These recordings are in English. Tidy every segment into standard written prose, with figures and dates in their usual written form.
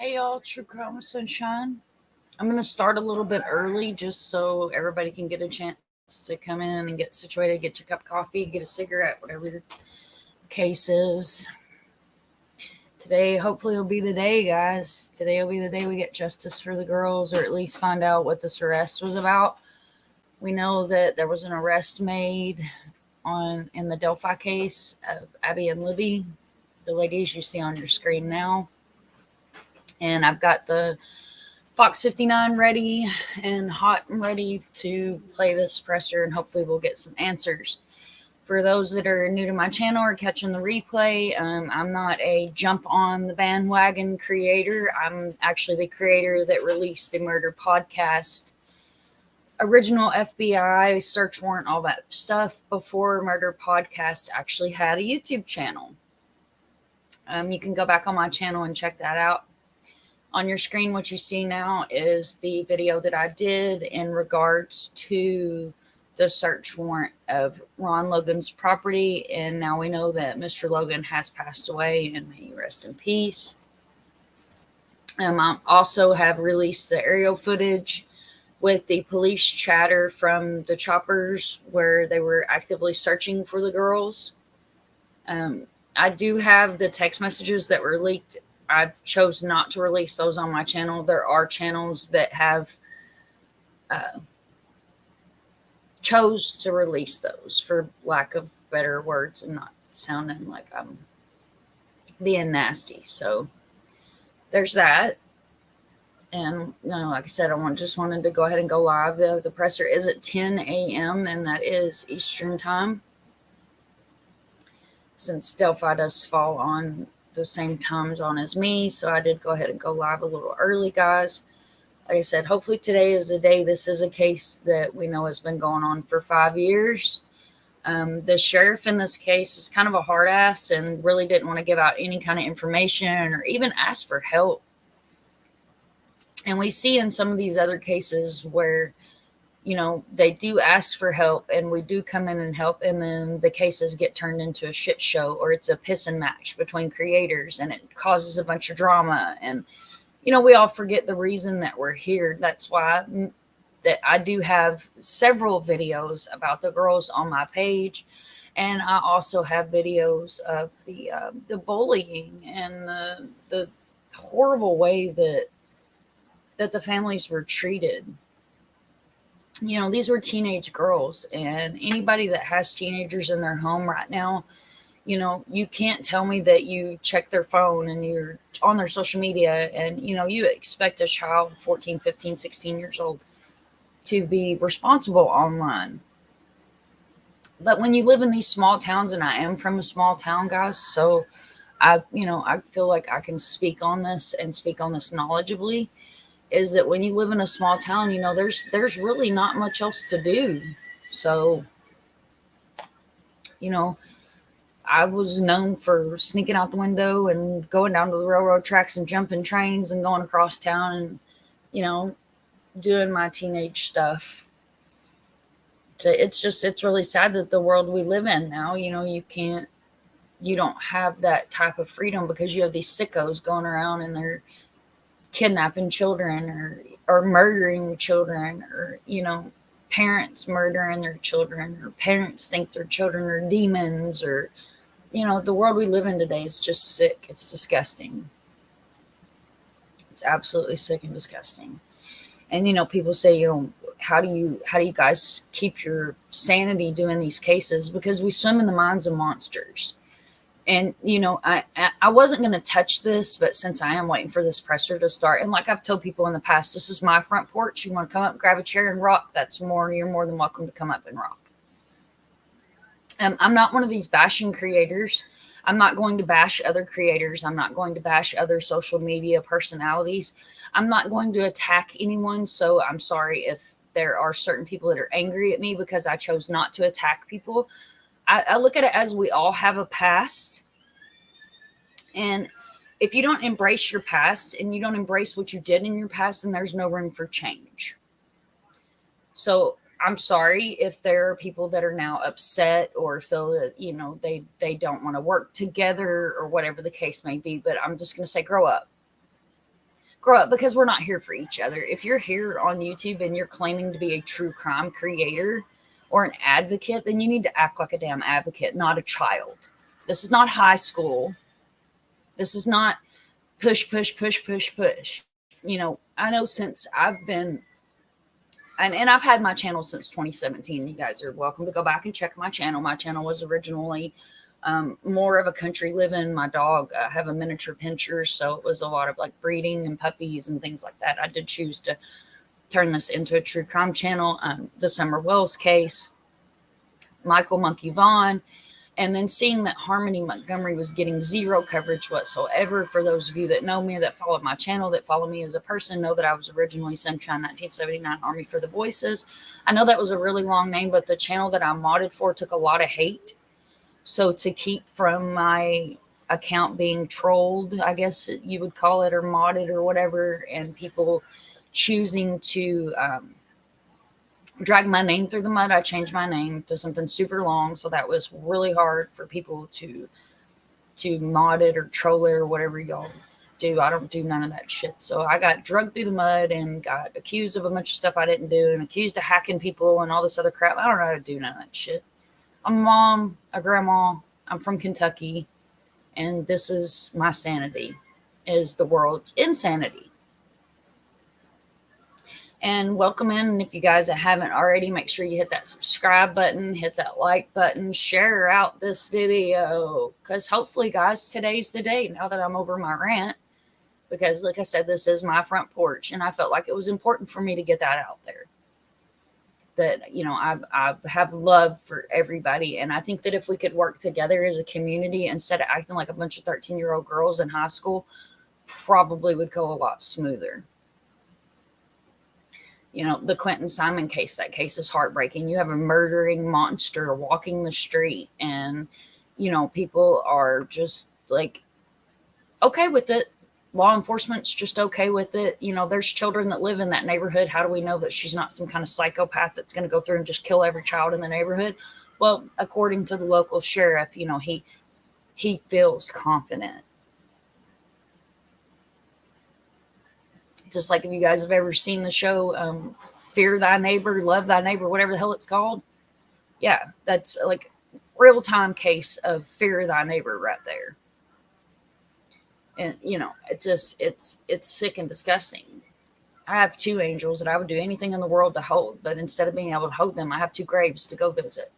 Hey y'all, True Crime Sunshine. I'm going to start a little bit early just so everybody can get a chance to come in and get situated, get your cup of coffee, get a cigarette, whatever your case is. Today, hopefully, will be the day, guys. Today will be the day we get justice for the girls, or at least find out what this arrest was about. We know that there was an arrest made in the Delphi case of Abby and Libby, the ladies you see on your screen now. And I've got the Fox 59 ready and hot and ready to play this presser, and hopefully we'll get some answers. For those that are new to my channel or catching the replay, I'm not a jump on the bandwagon creator. I'm actually the creator that released the Murder Podcast, original FBI, search warrant, all that stuff before Murder Podcast actually had a YouTube channel. You can go back on my channel and check that out. On your screen, what you see now is the video that I did in regards to the search warrant of Ron Logan's property. And now we know that Mr. Logan has passed away, and may he rest in peace. I also have released the aerial footage with the police chatter from the choppers where they were actively searching for the girls. I do have the text messages that were leaked. I chose not to release those on my channel. There are channels that have chose to release those, for lack of better words and not sounding like I'm being nasty. So there's that. And like I said, just wanted to go ahead and go live. The presser is at 10 a.m. and that is Eastern time, since Delphi does fall on the same time zone as me. So I did go ahead and go live a little early, guys. Like I said, hopefully today is the day. This is a case that we know has been going on for 5 years. The sheriff in this case is kind of a hard ass and really didn't want to give out any kind of information or even ask for help. And we see in some of these other cases where, they do ask for help and we do come in and help, and then the cases get turned into a shit show, or it's a pissing match between creators and it causes a bunch of drama. And, we all forget the reason that we're here. That's why that I do have several videos about the girls on my page. And I also have videos of the bullying and the horrible way that the families were treated. These were teenage girls, and anybody that has teenagers in their home right now, you can't tell me that you check their phone and you're on their social media and, you expect a child 14, 15, 16 years old to be responsible online. But when you live in these small towns, and I am from a small town, guys, so I feel like I can speak on this and speak on this knowledgeably, is that when you live in a small town, there's really not much else to do. So, I was known for sneaking out the window and going down to the railroad tracks and jumping trains and going across town and, doing my teenage stuff. So it's really sad that the world we live in now, you don't have that type of freedom because you have these sickos going around and they're kidnapping children or murdering children, or, parents murdering their children, or parents think their children are demons, or, the world we live in today is just sick. It's disgusting. It's absolutely sick and disgusting. And, people say, how do you guys keep your sanity doing these cases? Because we swim in the minds of monsters. And, I wasn't going to touch this, but since I am waiting for this presser to start, and like I've told people in the past, this is my front porch. You want to come up, grab a chair and rock, you're more than welcome to come up and rock. I'm not one of these bashing creators. I'm not going to bash other creators. I'm not going to bash other social media personalities. I'm not going to attack anyone. So I'm sorry if there are certain people that are angry at me because I chose not to attack people. I look at it as we all have a past. And if you don't embrace your past and you don't embrace what you did in your past, then there's no room for change. So I'm sorry if there are people that are now upset or feel that, they don't want to work together or whatever the case may be. But I'm just going to say, grow up. grow up, because we're not here for each other. If you're here on YouTube and you're claiming to be a true crime creator or an advocate, then you need to act like a damn advocate, not a child. This is not high school. This is not push, push, push, push, push. You know, I know since I've been, and I've had my channel since 2017. You guys are welcome to go back and check my channel. My channel was originally more of a country living. My dog, I have a miniature pinscher, so it was a lot of like breeding and puppies and things like that. I did choose to turn this into a true crime channel. The Summer Wells case, Michael Monkey Vaughn, and then seeing that Harmony Montgomery was getting zero coverage whatsoever. For those of you that know me, that followed my channel, that follow me as a person, know that I was originally Sunshine 1979 Army for the Voices. I know that was a really long name, but the channel that I modded for took a lot of hate. So to keep from my account being trolled, I guess you would call it, or modded or whatever, and people choosing to drag my name through the mud, I changed my name to something super long. So that was really hard for people to mod it or troll it or whatever y'all do. I don't do none of that shit. So I got drugged through the mud and got accused of a bunch of stuff I didn't do, and accused of hacking people and all this other crap. I don't know how to do none of that shit. I'm a mom, a grandma. I'm from Kentucky, and this is my sanity, is the world's insanity. And welcome in. And if you guys that haven't already, make sure you hit that subscribe button, hit that like button, share out this video, because hopefully, guys, today's the day, now that I'm over my rant, because like I said, this is my front porch, and I felt like it was important for me to get that out there. That, you know, I have love for everybody. And I think that if we could work together as a community instead of acting like a bunch of 13-year-old girls in high school, probably would go a lot smoother. You know, the Quentin Simon case, that case is heartbreaking. You have a murdering monster walking the street, and, you know, people are just like okay with it. Law enforcement's just okay with it. You know, there's children that live in that neighborhood. How do we know that she's not some kind of psychopath that's going to go through and just kill every child in the neighborhood? Well, according to the local sheriff, you know, he feels confident. Just like if you guys have ever seen the show Fear Thy Neighbor, Love Thy Neighbor, whatever the hell it's called. Yeah, that's like real-time case of Fear Thy Neighbor right there. And, you know, it's sick and disgusting. I have two angels that I would do anything in the world to hold, but instead of being able to hold them, I have two graves to go visit.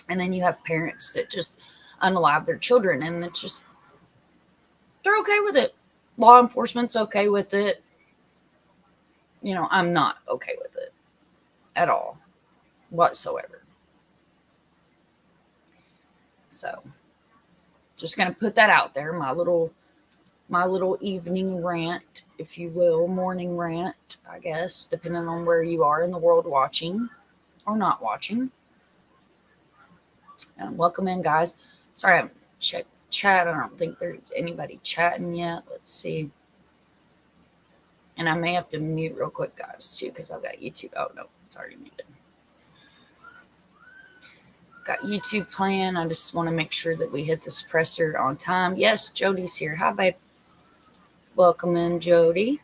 And then you have parents that just unalive their children, and it's just, they're okay with it. Law enforcement's okay with it. You know, I'm not okay with it at all, whatsoever. So, just going to put that out there, my little evening rant, if you will, morning rant, I guess, depending on where you are in the world watching or not watching. Welcome in, guys. Sorry, I haven't checked chat. I don't think there's anybody chatting yet. Let's see. And I may have to mute real quick, guys, too, because I've got YouTube. Oh, no, it's already muted. Got YouTube playing. I just want to make sure that we hit the suppressor on time. Yes, Jody's here. Hi, babe. Welcome in, Jody.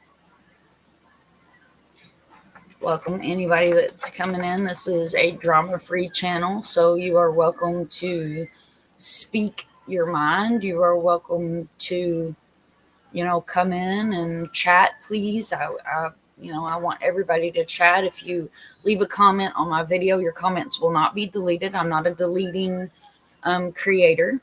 Welcome anybody that's coming in. This is a drama-free channel, so you are welcome to speak your mind. You are welcome to, you know, come in and chat, please. I want everybody to chat. If you leave a comment on my video, your comments will not be deleted. I'm not a deleting creator.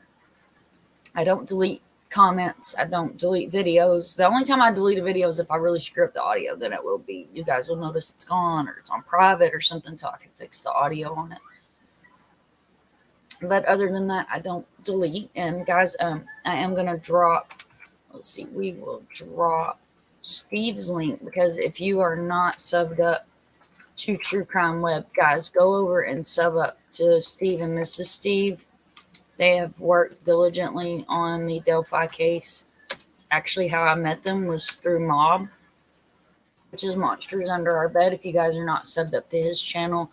I don't delete comments. I don't delete videos. The only time I delete a video is if I really screw up the audio. Then it will be, you guys will notice it's gone, or it's on private or something, until I can fix the audio on it. But other than that, I don't delete. And guys, I am going to drop, let's see, we will drop Steve's link, because if you are not subbed up to True Crime Web, guys, go over and sub up to Steve and Mrs. Steve. They have worked diligently on the Delphi case. Actually, how I met them was through Mob, which is Monsters Under Our Bed. If you guys are not subbed up to his channel,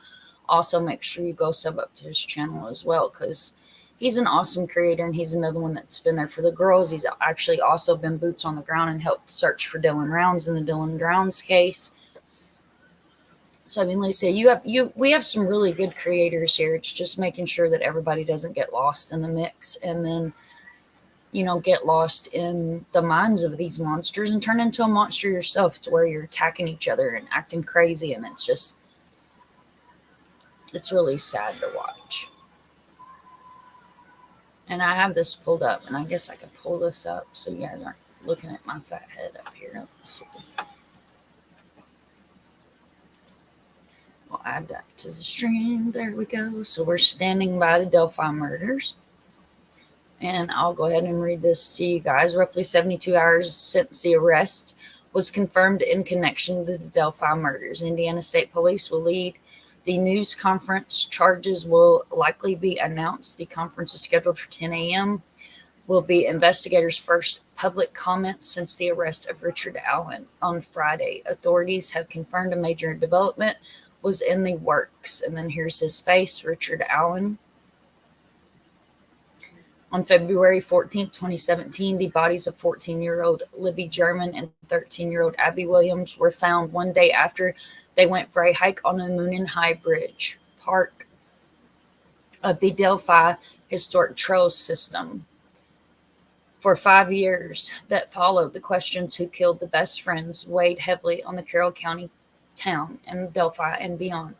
also make sure you go sub up to his channel as well, because he's an awesome creator, and he's another one that's been there for the girls. He's actually also been boots on the ground and helped search for Dylan Rounds in the Dylan Rounds case. So I mean, like I say, we have some really good creators here. It's just making sure that everybody doesn't get lost in the mix, and then get lost in the minds of these monsters and turn into a monster yourself, to where you're attacking each other and acting crazy, and it's really sad to watch. And I have this pulled up, and I guess I could pull this up so you guys aren't looking at my fat head up here. Let's see. We'll add that to the stream. There we go. So we're standing by the Delphi murders. And I'll go ahead and read this to you guys. Roughly 72 hours since the arrest was confirmed in connection to the Delphi murders, Indiana State Police will lead the news conference. Charges will likely be announced. The conference is scheduled for 10 a.m. Will be investigators' first public comments since the arrest of Richard Allen on Friday. Authorities have confirmed a major development was in the works. And then here's his face, Richard Allen. On February 14, 2017, the bodies of 14-year-old Libby German and 13-year-old Abby Williams were found one day after they went for a hike on the Moonin High Bridge, part of the Delphi Historic Trails System. For 5 years that followed, the questions who killed the best friends weighed heavily on the Carroll County town and Delphi and beyond.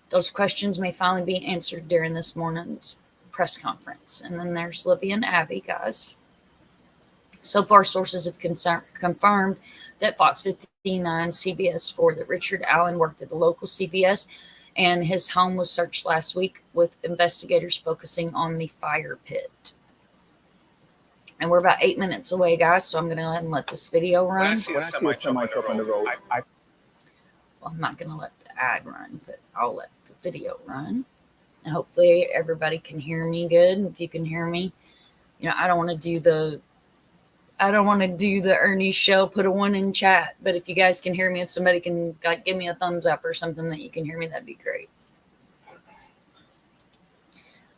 Those questions may finally be answered during this morning's press conference. And then there's Libby and Abby, guys. So far, sources have confirmed that Fox 59 CBS 4 that Richard Allen worked at the local CBS, and his home was searched last week, with investigators focusing on the fire pit. And we're about 8 minutes away, guys, so I'm going to go ahead and let this video run. When I see a semi-truck on the road, well, I'm not going to let the ad run, but I'll let the video run. And hopefully everybody can hear me good. If you can hear me, I don't want to do the Ernie show, put a 1 in chat. But if you guys can hear me, if somebody can give me a thumbs up or something that you can hear me, that'd be great.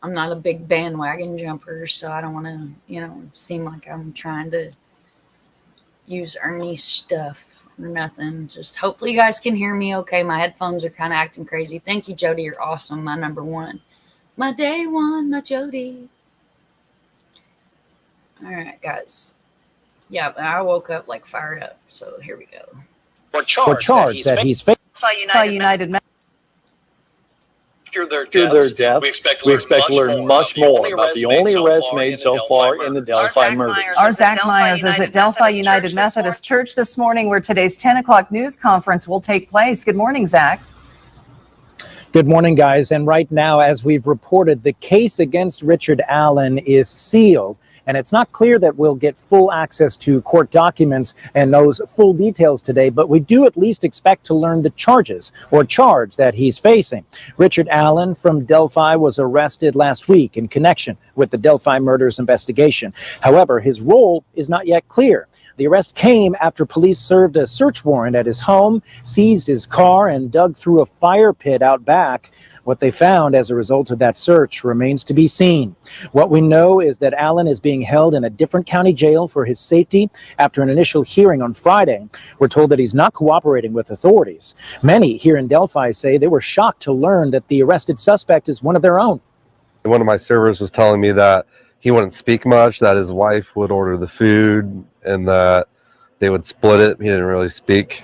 I'm not a big bandwagon jumper, so I don't want to, seem like I'm trying to use Ernie's stuff or nothing. Just hopefully you guys can hear me okay. My headphones are kind of acting crazy. Thank you, Jody. You're awesome. My number one. My day one, my Jody. All right, guys. Yeah, I woke up fired up. So here we go. Or charged that he's United After their deaths, we expect to learn much more about the only arrest made so far in the Delphi murders. Our Zach Myers is at Delphi United Methodist Church this morning, where today's 10 o'clock news conference will take place. Good morning, Zach. Good morning, guys. And right now, as we've reported, the case against Richard Allen is sealed. And it's not clear that we'll get full access to court documents and those full details today, but we do at least expect to learn the charges or charge that he's facing. Richard Allen from Delphi was arrested last week in connection with the Delphi murders investigation. However, his role is not yet clear. The arrest came after police served a search warrant at his home, seized his car, and dug through a fire pit out back. What they found as a result of that search remains to be seen. What we know is that Allen is being held in a different county jail for his safety after an initial hearing on Friday. We're told that he's not cooperating with authorities. Many here in Delphi say they were shocked to learn that the arrested suspect is one of their own. One of my servers was telling me that he wouldn't speak much, that his wife would order the food, and that they would split it. He didn't really speak.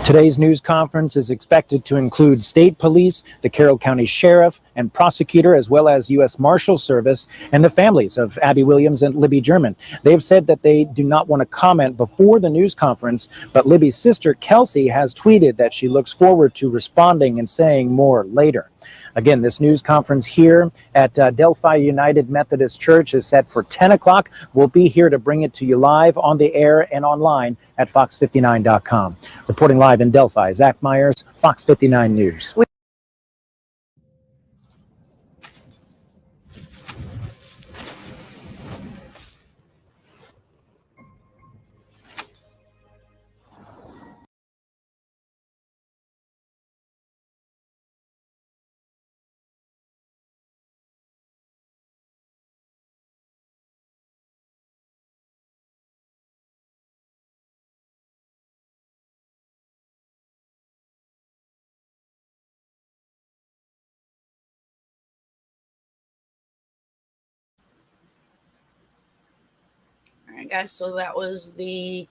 Today's news conference is expected to include state police, the Carroll County Sheriff and prosecutor, as well as U.S. Marshal Service, and the families of Abby Williams and Libby German. They have said that they do not want to comment before the news conference, but Libby's sister, Kelsey, has tweeted that she looks forward to responding and saying more later. Again, this news conference here at Delphi United Methodist Church is set for 10 o'clock. We'll be here to bring it to you live on the air and online at fox59.com. Reporting live in Delphi, Zach Myers, Fox 59 News. right, guys, so that was the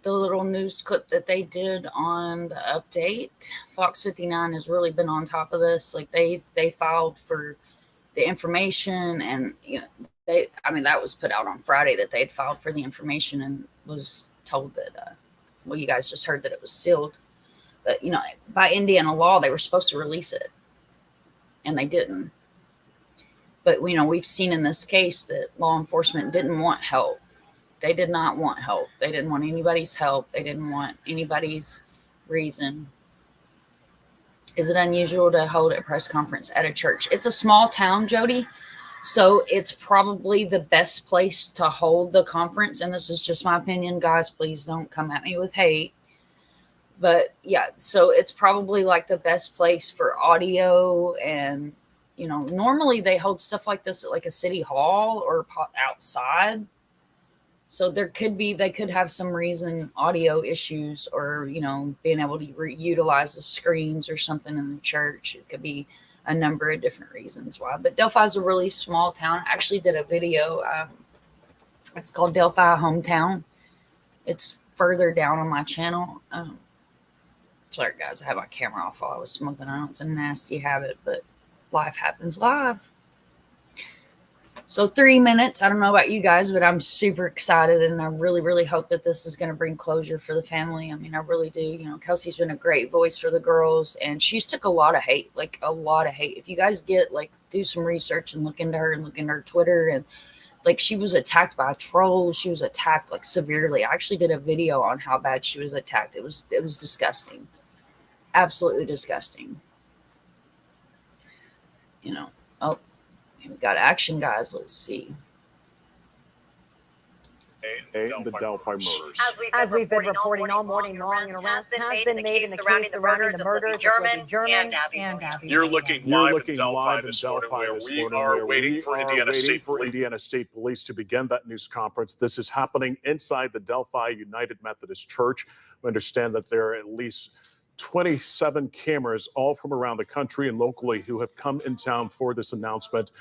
little news clip that they did on the update. Fox 59 has really been on top of this. Like they filed for the information, and that was put out on Friday that they'd filed for the information and was told that well, you guys just heard that it was sealed, but by Indiana law they were supposed to release it, and they didn't. But we've seen in this case that law enforcement didn't want help. They did not want help. They didn't want anybody's help. They didn't want anybody's reason. Is it unusual to hold a press conference at a church? It's a small town, Jody, so it's probably the best place to hold the conference. And this is just my opinion, guys. Please don't come at me with hate. But yeah, so it's probably like the best place for audio. And, normally they hold stuff like this at like a city hall or outside. So they could have some reason, audio issues, or, being able to utilize the screens or something in the church. It could be a number of different reasons why. But Delphi is a really small town. I actually did a video. It's called Delphi Hometown. It's further down on my channel. Sorry, guys, I had my camera off while I was smoking. I know it's a nasty habit, but life happens live. So 3 minutes. I don't know about you guys, but I'm super excited, and I really, really hope that this is going to bring closure for the family. I mean, I really do. Kelsey's been a great voice for the girls, and she's took a lot of hate, like a lot of hate. If you guys do some research and look into her and look into her Twitter, and she was attacked by a troll. She was attacked severely. I actually did a video on how bad she was attacked. It was disgusting, absolutely disgusting. Oh. We got action, guys. Let's see. The Delphi murders. As we've been reporting all morning long, an arrest has been made in the case surrounding the murders of Libby German and Abby. You're looking live in Delphi this morning, where we are waiting for Indiana State Police to begin that news conference. This is happening inside the Delphi United Methodist Church. We understand that there are at least 27 cameras, all from around the country and locally, who have come in town for this announcement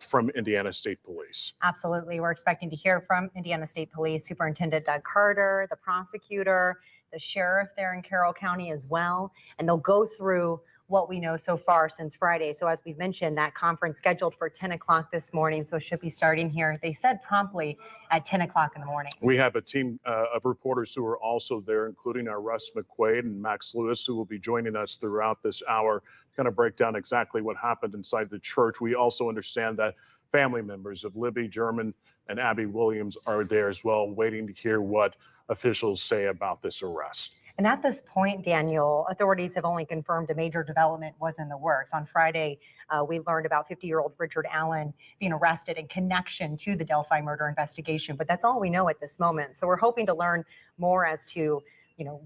from Indiana State Police. Absolutely. We're expecting to hear from Indiana State Police Superintendent Doug Carter, the prosecutor, the sheriff there in Carroll County as well. And they'll go through what we know so far since Friday. So as we've mentioned, that conference scheduled for 10 o'clock this morning. So it should be starting here, they said, promptly at 10 o'clock in the morning. We have a team of reporters who are also there, including our Russ McQuaid and Max Lewis, who will be joining us throughout this hour, kind of break down exactly what happened inside the church. We also understand that family members of Libby German and Abby Williams are there as well, waiting to hear what officials say about this arrest. And at this point, Daniel, authorities have only confirmed a major development was in the works. On Friday, we learned about 50-year-old Richard Allen being arrested in connection to the Delphi murder investigation. But that's all we know at this moment. So we're hoping to learn more as to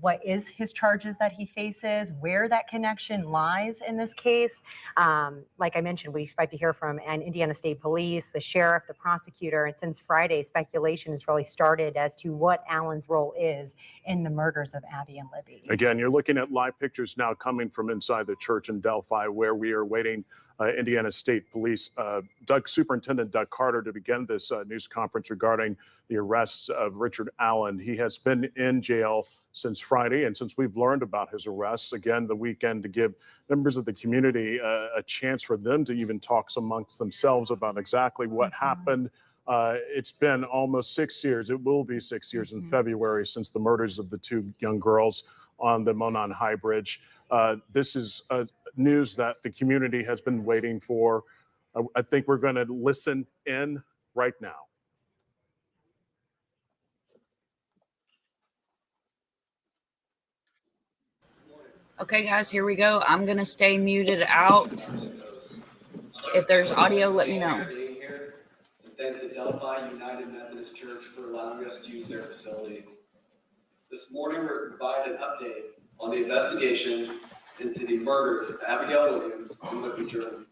what is his charges that he faces, where that connection lies in this case. Like I mentioned, we expect to hear from Indiana State Police, the sheriff, the prosecutor. And since Friday, speculation has really started as to what Allen's role is in the murders of Abby and Libby. Again, you're looking at live pictures now coming from inside the church in Delphi, where we are waiting Indiana State Police, Superintendent Doug Carter, to begin this news conference regarding the arrest of Richard Allen. He has been in jail since Friday, and since we've learned about his arrests, again, the weekend, to give members of the community a chance for them to even talk amongst themselves about exactly what happened. It's been almost 6 years. It will be 6 years in February since the murders of the two young girls on the Monon High Bridge. This is news that the community has been waiting for. I think we're going to listen in right now. Okay, guys, here we go. I'm going to stay muted out. If there's audio, let me know. Thank the Delphi United Methodist Church for allowing us to use their facility. This morning, we're providing an update on the investigation into the murders of Abigail Williams and Libby German.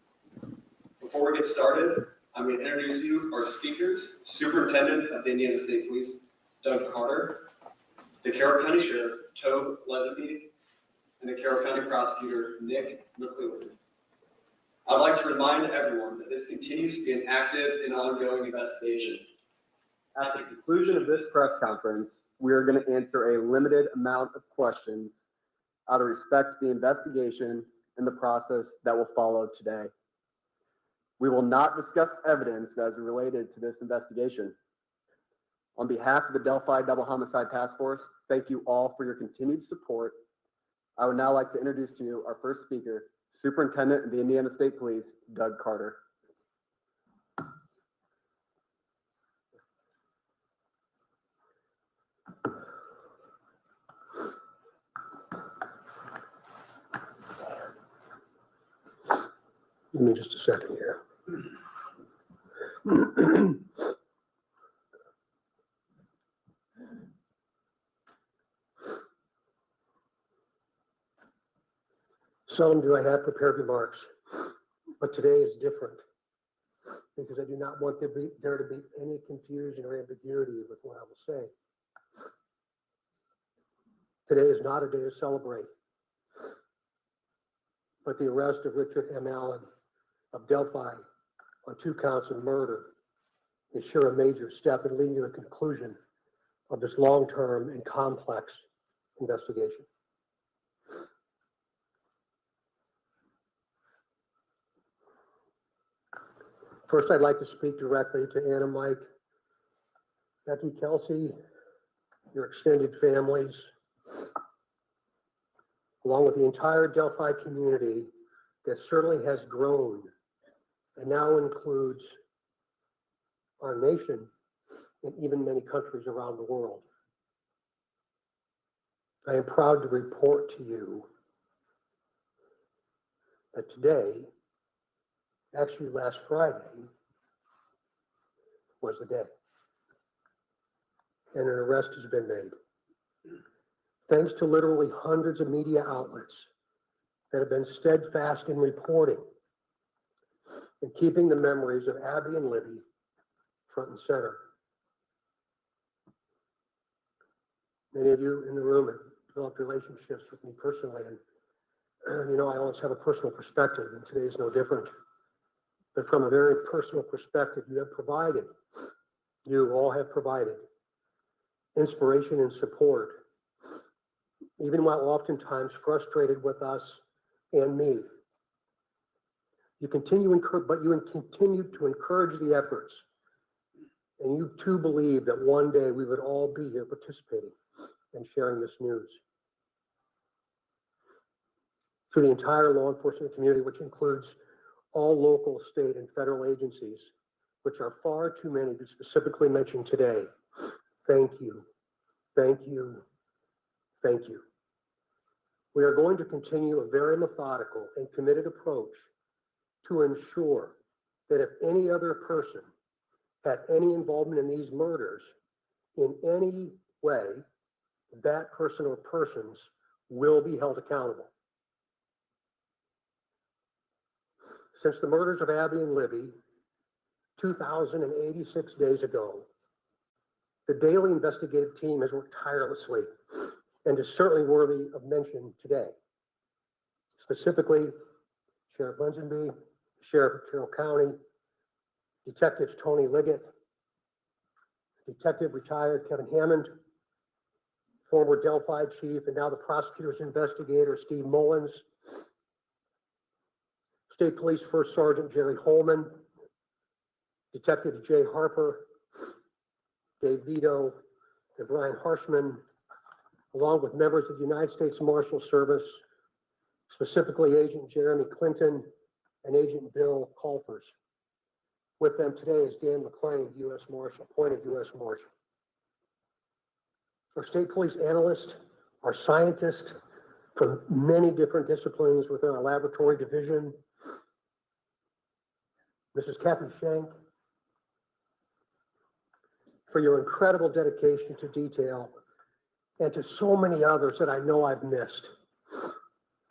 Before we get started, I'm going to introduce you our speakers: Superintendent of the Indiana State Police, Doug Carter, the Carroll County Sheriff, Tobe Lezaby, and the Carroll County Prosecutor, Nick McClellan. I'd like to remind everyone that this continues to be an active and ongoing investigation. At the conclusion of this press conference, we are going to answer a limited amount of questions out of respect to the investigation and the process that will follow today. We will not discuss evidence that is related to this investigation. On behalf of the Delphi Double Homicide Task Force, thank you all for your continued support. I would now like to introduce to you our first speaker, Superintendent of the Indiana State Police, Doug Carter. Give me just a second here. Seldom do I have prepared remarks, but today is different because I do not want there to be any confusion or ambiguity with what I will say. Today is not a day to celebrate, but the arrest of Richard M. Allen of Delphi on 2 counts of murder is sure a major step in leading to the conclusion of this long-term and complex investigation. First, I'd like to speak directly to Anna, Mike, Becky, Kelsey, your extended families, along with the entire Delphi community that certainly has grown and now includes our nation and even many countries around the world. I am proud to report to you that today, actually last Friday, was the day. And an arrest has been made. Thanks to literally hundreds of media outlets that have been steadfast in reporting and keeping the memories of Abby and Libby front and center. Many of you in the room have developed relationships with me personally, and you know I always have a personal perspective, and today is no different. But from a very personal perspective, you all have provided inspiration and support, even while oftentimes frustrated with us and me. You continue to encourage the efforts, and you too believe that one day we would all be here participating and sharing this news. To the entire law enforcement community, which includes all local, state, and federal agencies, which are far too many to specifically mention today, thank you, thank you, thank you. We are going to continue a very methodical and committed approach to ensure that if any other person had any involvement in these murders in any way, that person or persons will be held accountable. Since the murders of Abby and Libby 2,086 days ago, the daily investigative team has worked tirelessly and is certainly worthy of mention today. Specifically, Sheriff Lazenby, Sheriff of Carroll County, Detectives Tony Liggett, Detective retired Kevin Hammond, former Delphi Chief and now the prosecutor's investigator Steve Mullins, State Police First Sergeant Jerry Holman, Detectives Jay Harper, Dave Vito, and Brian Harshman, along with members of the United States Marshal Service, specifically Agent Jeremy Clinton and Agent Bill Colfers. With them today is Dan McClain, U.S. Marshal, appointed U.S. Marshal. Our state police analysts, our scientists from many different disciplines within our laboratory division, Mrs. Kathy Shank, for your incredible dedication to detail, and to so many others that I know I've missed.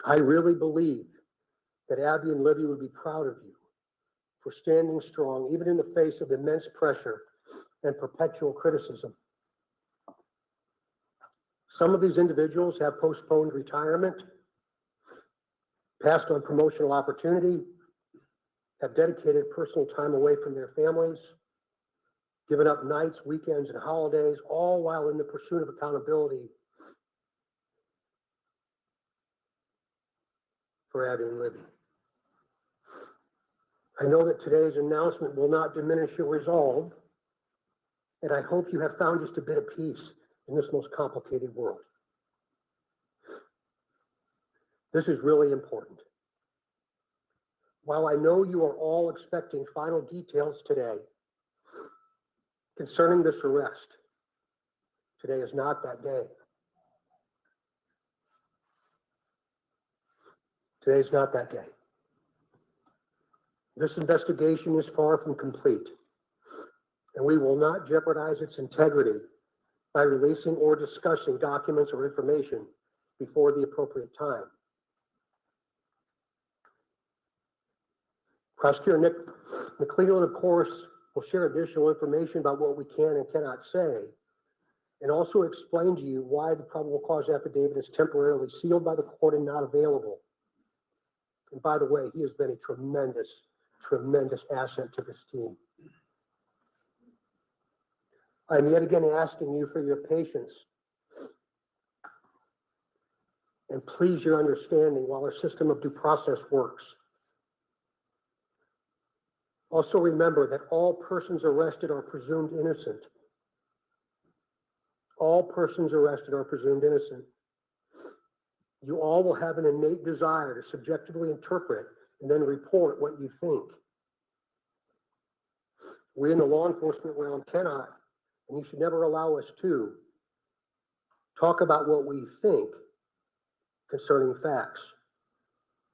I really believe that Abby and Libby would be proud of you for standing strong, even in the face of immense pressure and perpetual criticism. Some of these individuals have postponed retirement, passed on promotional opportunity, have dedicated personal time away from their families, giving up nights, weekends, and holidays, all while in the pursuit of accountability for Abby and Libby. I know that today's announcement will not diminish your resolve, and I hope you have found just a bit of peace in this most complicated world. This is really important. While I know you are all expecting final details today concerning this arrest, today is not that day. Today is not that day. This investigation is far from complete, and we will not jeopardize its integrity by releasing or discussing documents or information before the appropriate time. Prosecutor Nick McClellan, of course, will share additional information about what we can and cannot say, and also explain to you why the probable cause affidavit is temporarily sealed by the court and not available. And by the way, he has been a tremendous asset to this team. I'm yet again asking you for your patience and please your understanding while our system of due process works. Also remember that all persons arrested are presumed innocent. All persons arrested are presumed innocent. You all will have an innate desire to subjectively interpret and then report what you think. We in the law enforcement realm cannot, and you should never allow us to, talk about what we think concerning facts,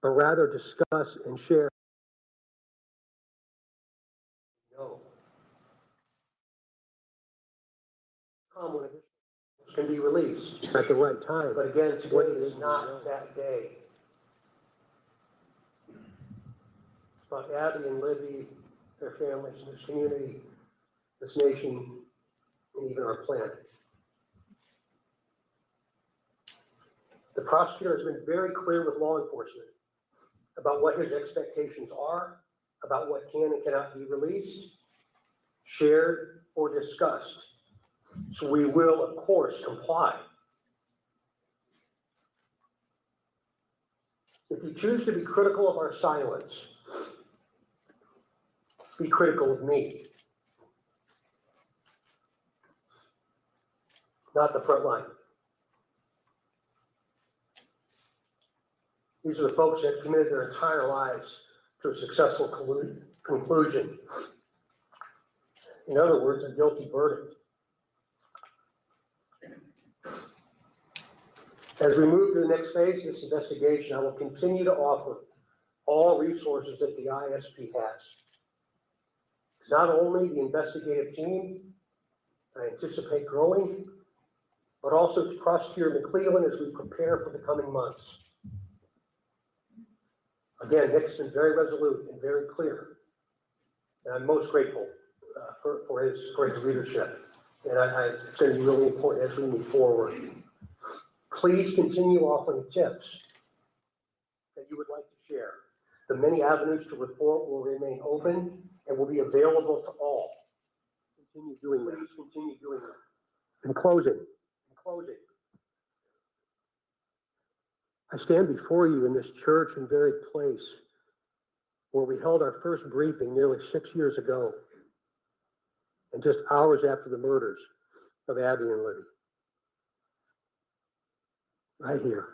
but rather discuss and share. No. When it can be released at the right time, but again, today is not that day. It's about Abby and Libby, their families, this community, this nation, and even our planet. The prosecutor has been very clear with law enforcement about what his expectations are, about what can and cannot be released, shared, or discussed. So we will, of course, comply. If you choose to be critical of our silence, be critical of me, not the front line. These are the folks that committed their entire lives to a successful conclusion. In other words, a guilty verdict. As we move to the next phase of this investigation, I will continue to offer all resources that the ISP has. It's not only the investigative team I anticipate growing, but also to Prosecutor McClellan as we prepare for the coming months. Again, Nick's been very resolute and very clear, and I'm most grateful for his leadership. And it's going to be really important as we move forward. Please continue offering tips that you would like to share. The many avenues to report will remain open and will be available to all. Continue doing that. Please continue doing that. In closing, I stand before you in this church and very place where we held our first briefing nearly 6 years ago, and just hours after the murders of Abby and Libby. Right here.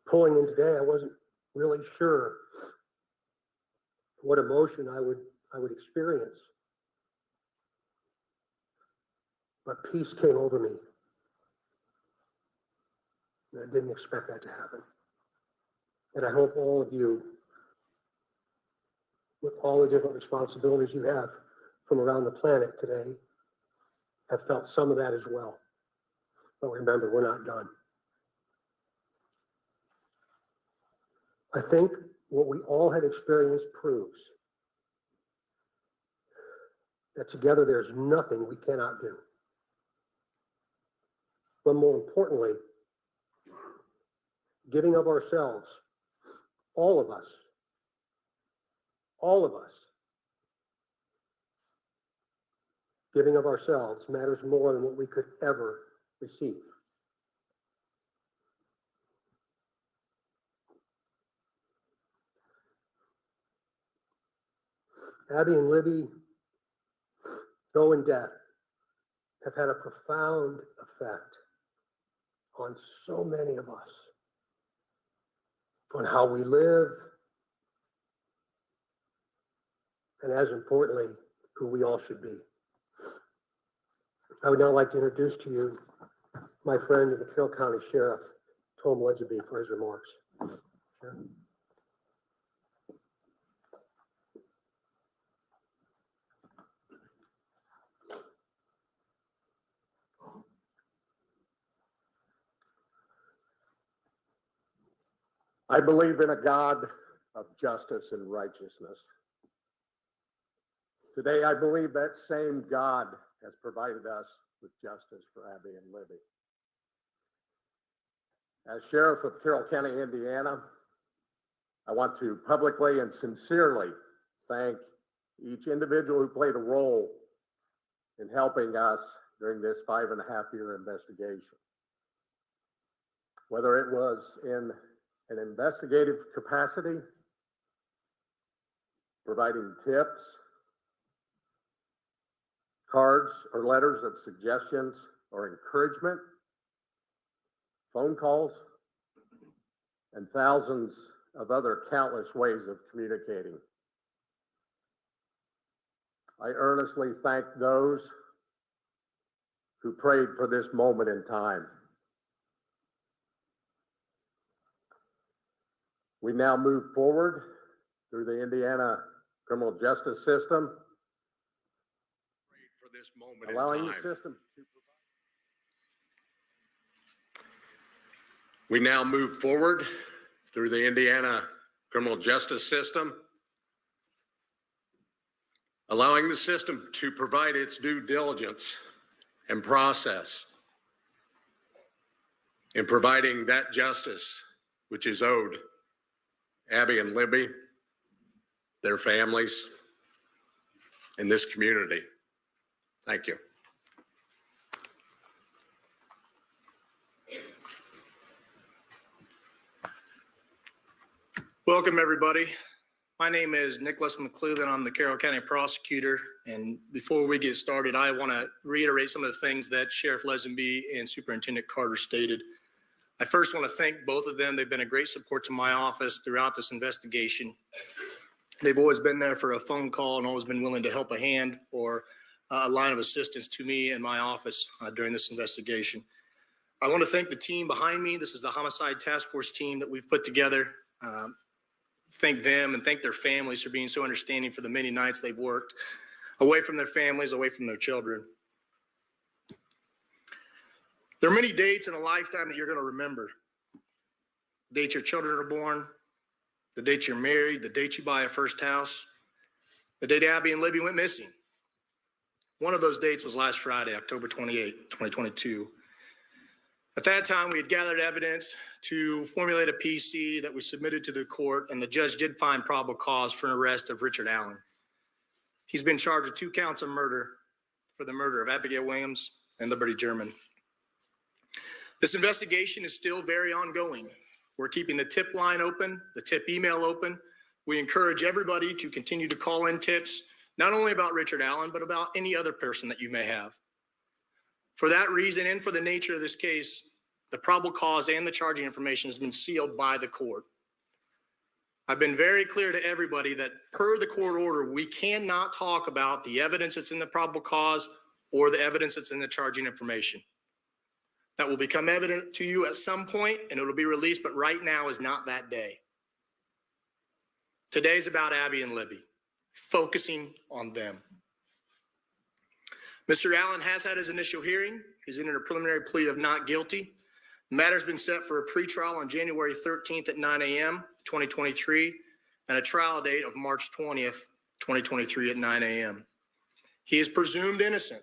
Pulling in today, I wasn't really sure what emotion I would experience. But peace came over me. And I didn't expect that to happen. And I hope all of you, with all the different responsibilities you have from around the planet today, have felt some of that as well. But remember, we're not done. I think what we all had experienced proves that together there's nothing we cannot do. But more importantly, giving of ourselves, all of us, all of us, giving of ourselves matters more than what we could ever receive. Abby and Libby, though in death, have had a profound effect on so many of us, on how we live, and as importantly, who we all should be. I would now like to introduce to you my friend and the Carroll County Sheriff, Tom Libby, for his remarks. Sure. I believe in a God of justice and righteousness. Today, I believe that same God has provided us with justice for Abby and Libby. As Sheriff of Carroll County, Indiana, I want to publicly and sincerely thank each individual who played a role in helping us during this 5.5-year investigation. Whether it was in an investigative capacity, providing tips, cards or letters of suggestions or encouragement, phone calls, and thousands of other countless ways of communicating. I earnestly thank those who prayed for this moment in time. We now move forward through the Indiana criminal justice system, for this moment allowing in the time. system to We now move forward through the Indiana criminal justice system, allowing the system to provide its due diligence and process in providing that justice which is owed Abby and Libby, their families, and this community. Thank you. Welcome, everybody. My name is Nicholas McClellan. I'm the Carroll County prosecutor. And before we get started, I want to reiterate some of the things that Sheriff Lesenby and Superintendent Carter stated. I first want to thank both of them. They've been a great support to my office throughout this investigation. They've always been there for a phone call and always been willing to help a hand or a line of assistance to me and my office during this investigation. I want to thank the team behind me. This is the Homicide Task Force team that we've put together. Thank them and thank their families for being so understanding for the many nights they've worked away from their families, away from their children. There are many dates in a lifetime that you're going to remember. The date your children are born, the date you're married, the date you buy a first house, the date Abby and Libby went missing. One of those dates was last Friday, October 28, 2022. At that time, we had gathered evidence to formulate a PC that we submitted to the court, and the judge did find probable cause for an arrest of Richard Allen. He's been charged with 2 counts of murder for the murder of Abigail Williams and Liberty German. This investigation is still very ongoing. We're keeping the tip line open, the tip email open. We encourage everybody to continue to call in tips, not only about Richard Allen, but about any other person that you may have. For that reason, and for the nature of this case, the probable cause and the charging information has been sealed by the court. I've been very clear to everybody that per the court order, we cannot talk about the evidence that's in the probable cause or the evidence that's in the charging information. That will become evident to you at some point and it'll be released, but right now is not that day. Today's about Abby and Libby, focusing on them. Mr. Allen has had his initial hearing. He's entered a preliminary plea of not guilty. The matter's been set for a pretrial on January 13th at 9 a.m., 2023, and a trial date of March 20th, 2023 at 9 a.m. He is presumed innocent.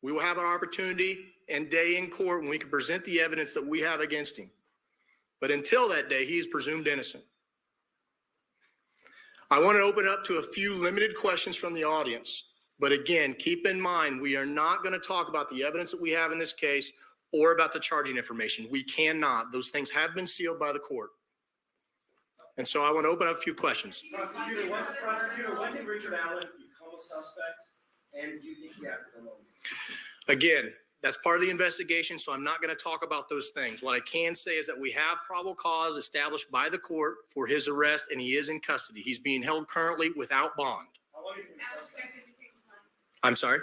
We will have an opportunity and day in court when we can present the evidence that we have against him. But until that day, he is presumed innocent. I want to open up to a few limited questions from the audience. But again, keep in mind, we are not going to talk about the evidence that we have in this case or about the charging information. We cannot. Those things have been sealed by the court. And so I want to open up a few questions. Prosecutor, when did Richard Allen become a suspect? And do you think he acted alone? Again, that's part of the investigation, so I'm not going to talk about those things. What I can say is that we have probable cause established by the court for his arrest, and he is in custody. He's being held currently without bond. How long has he been a suspect? I'm sorry?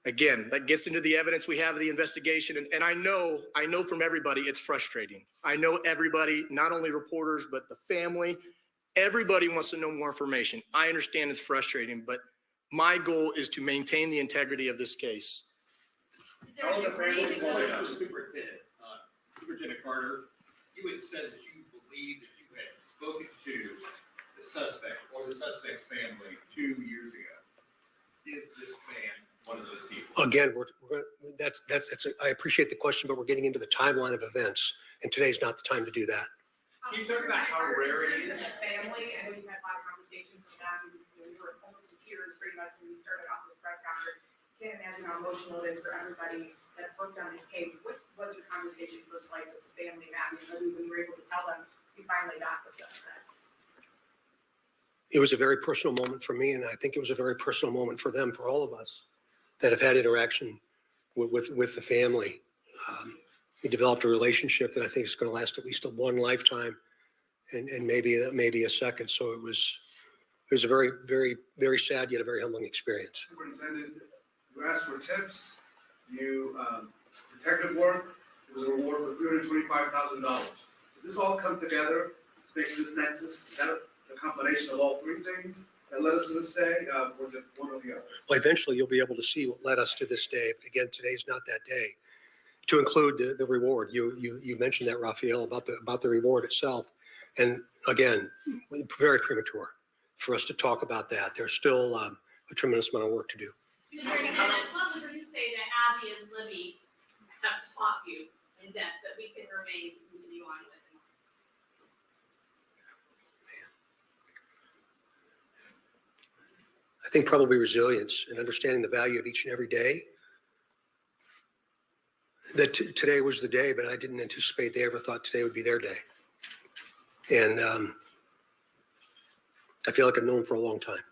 Again, that gets into the evidence we have of the investigation. And I know from everybody, it's frustrating. I know everybody, not only reporters, but the family, everybody wants to know more information. I understand it's frustrating, but my goal is to maintain the integrity of this case. Superintendent Carter, you had said that you believe that you had spoken to the suspect or the suspect's family 2 years ago. Is this man one of those people? Again, I appreciate the question, but we're getting into the timeline of events, and today's not the time to do that. Can you talk about how rare it is? Family, I know you've had a lot of conversations with them. You were almost in tears pretty much when you started off this press conference. Can't imagine how emotional it is for everybody that's worked on this case. What was your conversation first like with the family, Matt? When you were able to tell them you finally got the suspect? It was a very personal moment for me, and I think it was a very personal moment for them, for all of us that have had interaction with the family. We developed a relationship that I think is going to last at least one lifetime, and maybe a second. So it was a very, very, very sad yet a very humbling experience. Superintendent, you asked for tips, detective work. It was a reward for $325,000. Did this all come together to make this nexus? Is that a combination of all three things that led us to this day? Was it one or the other? Well, eventually you'll be able to see what led us to this day. But again, today's not that day. To include the reward, you mentioned that, Raphael, about the reward itself, and again, very premature for us to talk about that. There's still a tremendous amount of work to do. What would you say that Abby and Libby have taught you in depth that we can remain to continue on with? I think probably resilience and understanding the value of each and every day. That today was the day, but I didn't anticipate they ever thought today would be their day. And I feel like I've known them for a long time.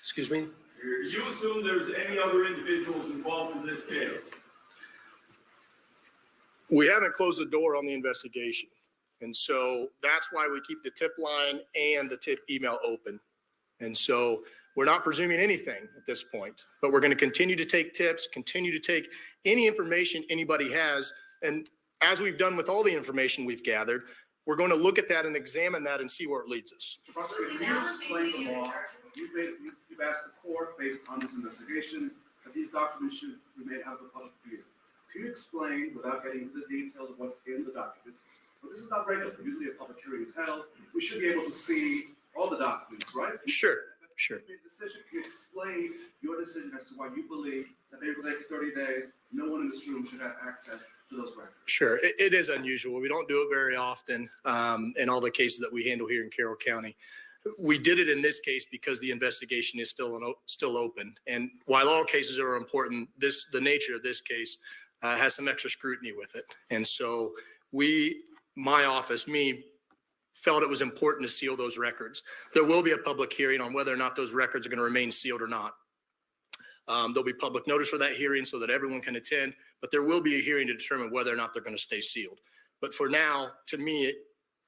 Excuse me? You assume there's any other individuals involved in this case? We haven't closed the door on the investigation. And so that's why we keep the tip line and the tip email open. And so we're not presuming anything at this point, but we're going to continue to take tips, continue to take any information anybody has. And as we've done with all the information we've gathered, we're going to look at that and examine that and see where it leads us. Prosecutor, can you explain the law? You've asked the court, based on this investigation, that these documents should be made out of the public view. Can you explain, without getting into the details of what's in the documents, well, this is not regular. Usually a public hearing is held. We should be able to see all the documents, right? Sure. Can you explain your decision as to why you believe that over the next 30 days, no one in this room should have access to those records? Sure. It is unusual. We don't do it very often in all the cases that we handle here in Carroll County. We did it in this case because the investigation is still open. And while all cases are important, the nature of this case has some extra scrutiny with it. And so my office, felt it was important to seal those records. There will be a public hearing on whether or not those records are going to remain sealed or not. There'll be public notice for that hearing so that everyone can attend, but there will be a hearing to determine whether or not they're going to stay sealed. But for now, to me,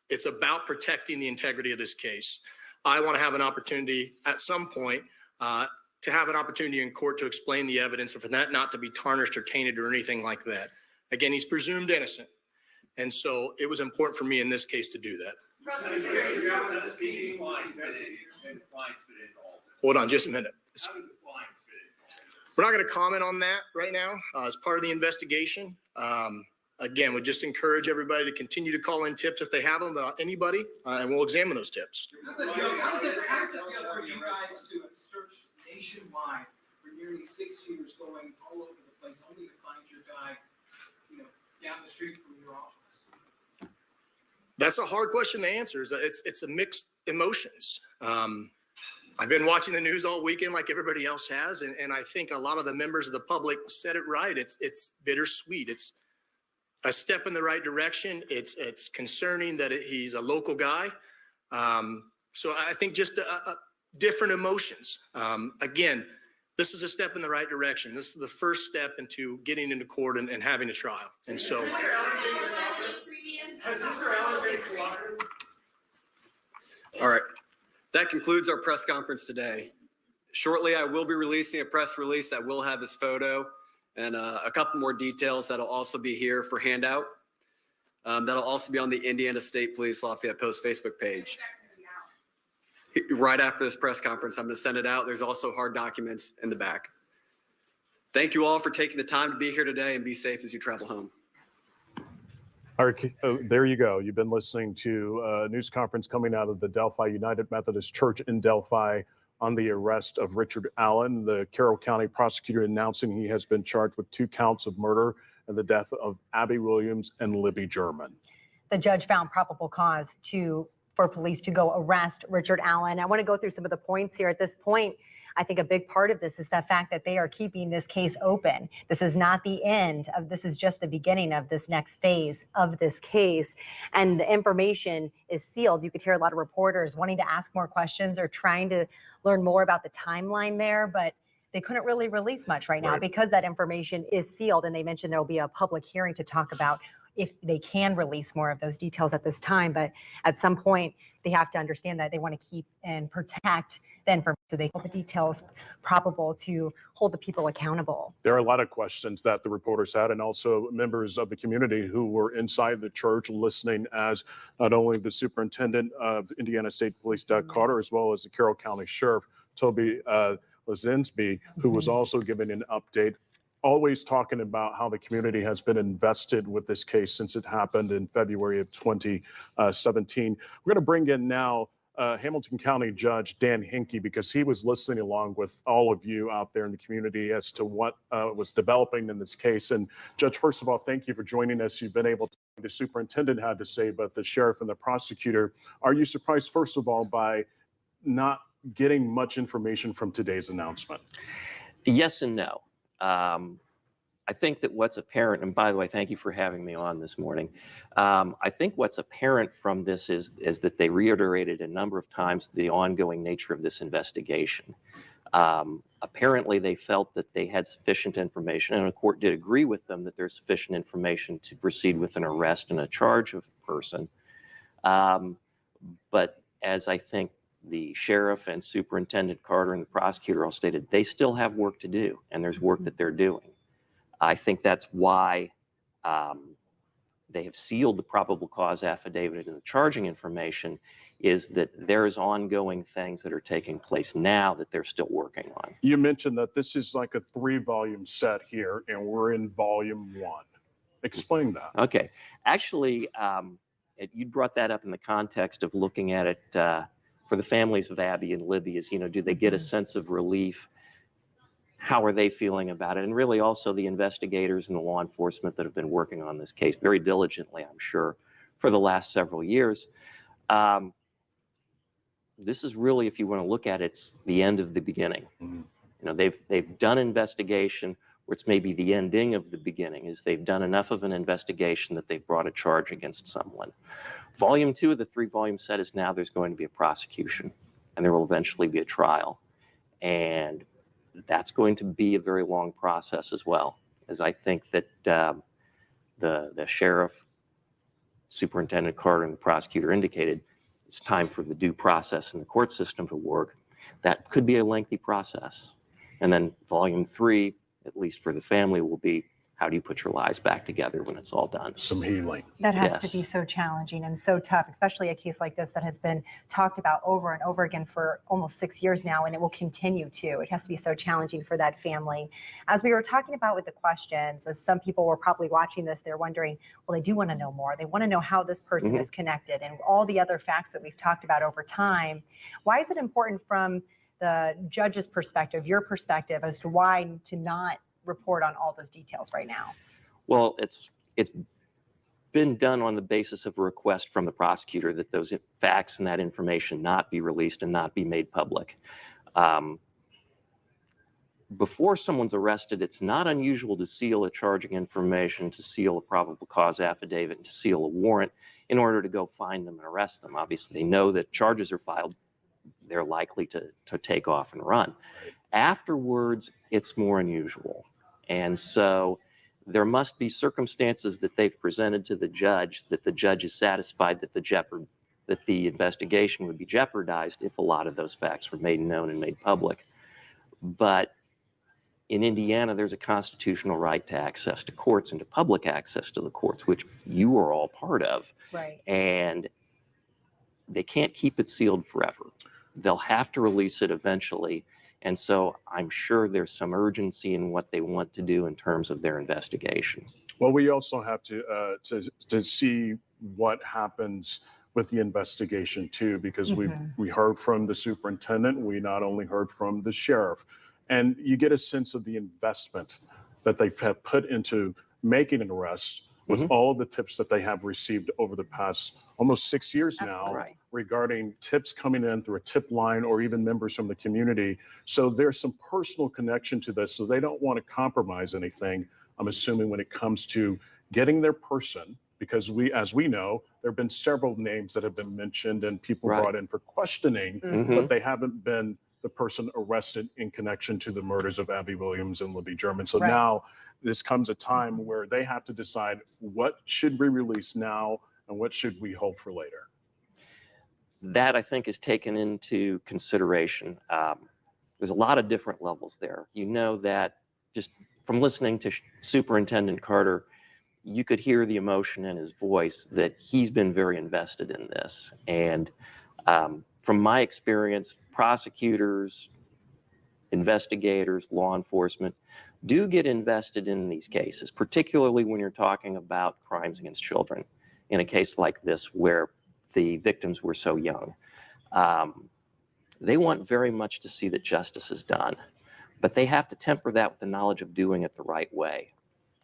it's about protecting the integrity of this case. I want to have an opportunity at some point to have an opportunity in court to explain the evidence and for that not to be tarnished or tainted or anything like that. Again, he's presumed innocent. And so it was important for me in this case to do that. Hold on just a minute. We're not going to comment on that right now as part of the investigation. Again, we just encourage everybody to continue to call in tips if they have them about anybody, and we'll examine those tips. How does it feel for you guys to have searched nationwide for nearly 6 years, going all over the place, only to find your guy, down the street from your office? That's a hard question to answer. It's a mixed emotions. I've been watching the news all weekend like everybody else has, and I think a lot of the members of the public said it right. It's bittersweet. It's a step in the right direction. It's concerning that he's a local guy. So I think just different emotions. Again, this is a step in the right direction. This is the first step into getting into court and having a trial. And so. Has Mr. Allen been slaughtered? All right. That concludes our press conference today. Shortly, I will be releasing a press release that will have his photo and a couple more details that'll also be here for handout. That'll also be on the Indiana State Police Lafayette Post Facebook page. Right after this press conference, I'm going to send it out. There's also hard documents in the back. Thank you all for taking the time to be here today, and be safe as you travel home. All right, there you go. You've been listening to a news conference coming out of the Delphi United Methodist Church in Delphi on the arrest of Richard Allen, the Carroll County prosecutor announcing he has been charged with 2 counts of murder and the death of Abby Williams and Libby German. The judge found probable cause for police to go arrest Richard Allen. I want to go through some of the points here. At this point, I think a big part of this is the fact that they are keeping this case open. This is not the end of this, is just the beginning of this next phase of this case. And the information is sealed. You could hear a lot of reporters wanting to ask more questions or trying to learn more about the timeline there, but they couldn't really release much right now because that information is sealed. And they mentioned there will be a public hearing to talk about if they can release more of those details at this time. But at some point, they have to understand that they want to keep and protect the information so they hold the details probable to hold the people accountable. There are a lot of questions that the reporters had, and also members of the community who were inside the church listening as not only the superintendent of Indiana State Police, Doug Carter, as well as the Carroll County Sheriff, Toby Lazinsby, who was also giving an update, always talking about how the community has been invested with this case since it happened in February of 2017. We're going to bring in now Hamilton County Judge Dan Hinkie, because he was listening along with all of you out there in the community as to what was developing in this case. And Judge, first of all, thank you for joining us. You've been able to, the superintendent had to say, but the sheriff and the prosecutor. Are you surprised, first of all, by not getting much information from today's announcement? Yes and no. I think that what's apparent, and by the way, thank you for having me on this morning. I think what's apparent from this is that they reiterated a number of times the ongoing nature of this investigation. Apparently, they felt that they had sufficient information, and the court did agree with them that there's sufficient information to proceed with an arrest and a charge of a person. But as I think the sheriff and Superintendent Carter and the prosecutor all stated, they still have work to do, and there's work that they're doing. I think that's why they have sealed the probable cause affidavit and the charging information, is that there's ongoing things that are taking place now that they're still working on. You mentioned that this is like a 3-volume set here, and we're in volume 1. Explain that. Okay. Actually, you brought that up in the context of looking at it for the families of Abby and Libby, is, do they get a sense of relief? How are they feeling about it? And really also the investigators and the law enforcement that have been working on this case very diligently, I'm sure, for the last several years. This is really, if you want to look at it, it's the end of the beginning. They've done investigation where it's maybe the ending of the beginning, is they've done enough of an investigation that they've brought a charge against someone. Volume 2 of the 3-volume set is now there's going to be a prosecution, and there will eventually be a trial. And that's going to be a very long process as well, as I think that the sheriff, Superintendent Carter, and the prosecutor indicated it's time for the due process in the court system to work. That could be a lengthy process. And then volume 3, at least for the family, will be, how do you put your lives back together when it's all done? Some healing. That has to be so challenging and so tough, especially a case like this that has been talked about over and over again for almost 6 years now, and it will continue to. It has to be so challenging for that family. As we were talking about with the questions, as some people were probably watching this, they're wondering, well, they do want to know more. They want to know how this person is connected and all the other facts that we've talked about over time. Why is it important from the judge's perspective, your perspective, as to why to not report on all those details right now? Well, it's it's been done on the basis of a request from the prosecutor that those facts and that information not be released and not be made public. Before someone's arrested, it's not unusual to seal a charging information, to seal a probable cause affidavit, and to seal a warrant in order to go find them and arrest them. Obviously, they know that charges are filed. They're likely to take off and run. Afterwards, it's more unusual. And so there must be circumstances that they've presented to the judge that the judge is satisfied that the investigation would be jeopardized if a lot of those facts were made known and made public. But in Indiana, there's a constitutional right to access to courts and to public access to the courts, which you are all part of. Right. And they can't keep it sealed forever. They'll have to release it eventually. And so I'm sure there's some urgency in what they want to do in terms of their investigation. Well, we also have to see what happens with the investigation too, because we heard from the superintendent. We not only heard from the sheriff, and you get a sense of the investment that they've have put into making an arrest with all of the tips that they have received over the past almost 6 years now regarding tips coming in through a tip line or even members from the community. So there's some personal connection to this. So they don't want to compromise anything, I'm assuming, when it comes to getting their person, because as we know, there have been several names that have been mentioned and people brought in for questioning, but they haven't been the person arrested in connection to the murders of Abby Williams and Libby German. So now this comes a time where they have to decide what should we release now and what should we hold for later. That, I think, is taken into consideration. There's a lot of different levels there. You know that just from listening to Superintendent Carter, you could hear the emotion in his voice that he's been very invested in this. And from my experience, prosecutors, investigators, law enforcement do get invested in these cases, particularly when you're talking about crimes against children in a case like this where the victims were so young. They want very much to see that justice is done, but they have to temper that with the knowledge of doing it the right way.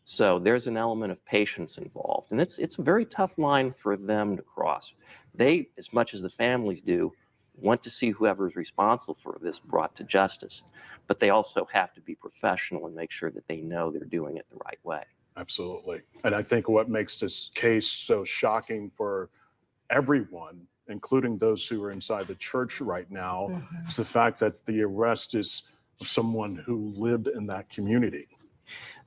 So there's an element of patience involved, and it's a very tough line for them to cross. They, as much as the families do, want to see whoever is responsible for this brought to justice, but they also have to be professional and make sure that they know they're doing it the right way. Absolutely. And I think what makes this case so shocking for everyone, including those who are inside the church right now, is the fact that the arrest is of someone who lived in that community.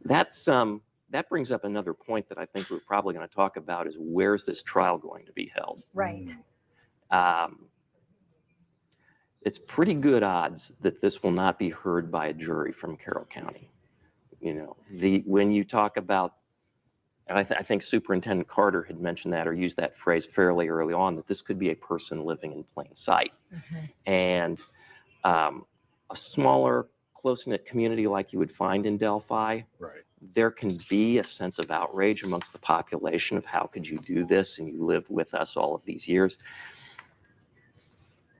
That brings up another point that I think we're probably going to talk about is where's this trial going to be held? Right. It's pretty good odds that this will not be heard by a jury from Carroll County. You know, when you talk about, and I think Superintendent Carter had mentioned that or used that phrase fairly early on, that this could be a person living in plain sight. And a smaller, close-knit community like you would find in Delphi, there can be a sense of outrage amongst the population of how could you do this and you lived with us all of these years.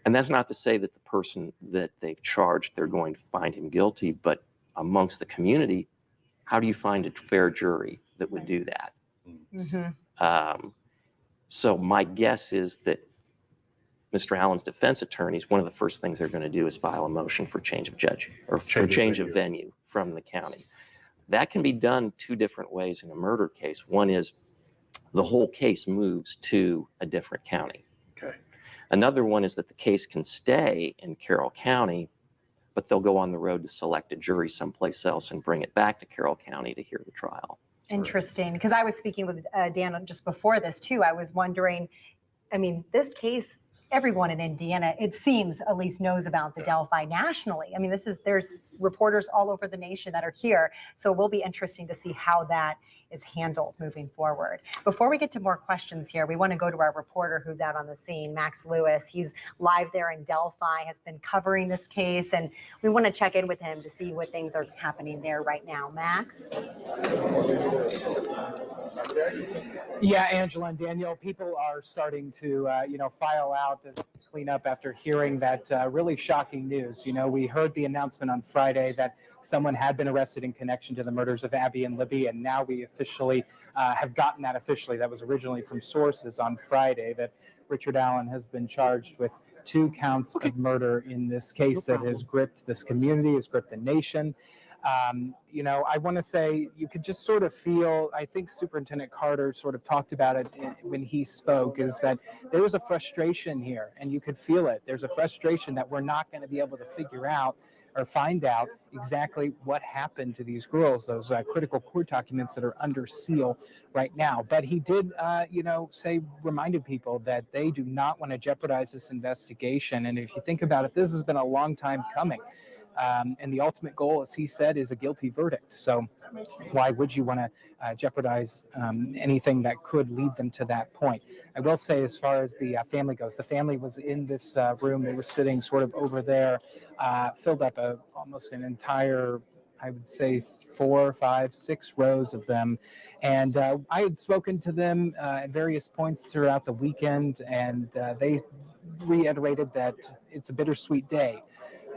And that's not to say that the person that they've charged, they're going to find him guilty, but amongst the community, how do you find a fair jury that would do that? So my guess is that Mr. Allen's defense attorneys, one of the first things they're going to do is file a motion for change of judge or for change of venue from the county. That can be done two different ways in a murder case. One is the whole case moves to a different county. Another one is that the case can stay in Carroll County, but they'll go on the road to select a jury someplace else and bring it back to Carroll County to hear the trial. Interesting, because I was speaking with Dan just before this too. I was wondering, I mean, this case, everyone in Indiana, it seems, at least knows about the Delphi nationally. I mean, there's reporters all over the nation that are here. So it will be interesting to see how that is handled moving forward. Before we get to more questions here, we want to go to our reporter who's out on the scene, Max Lewis. He's live there in Delphi, has been covering this case, and we want to check in with him to see what things are happening there right now. Max? Yeah, Angela and Danielle, people are starting to, file out. clean up after hearing that really shocking news. You know, we heard the announcement on Friday that someone had been arrested in connection to the murders of Abby and Libby, and now we officially have gotten that officially. That was originally from sources on Friday, that Richard Allen has been charged with 2 counts of murder in this case that has gripped this community, has gripped the nation. You know, I want to say you could just sort of feel, I think Superintendent Carter sort of talked about it when he spoke, is that there was a frustration here, and you could feel it. There's a frustration that we're not going to be able to figure out or find out exactly what happened to these girls, those critical court documents that are under seal right now. But he did, you know, reminded people that they do not want to jeopardize this investigation. And if you think about it, this has been a long time coming. And the ultimate goal, as he said, is a guilty verdict. So why would you want to jeopardize anything that could lead them to that point? I will say, as far as the family goes, the family was in this room. They were sitting sort of over there, filled up almost an entire, I would say, 4, 5, 6 rows of them. And I had spoken to them at various points throughout the weekend, and they reiterated that it's a bittersweet day.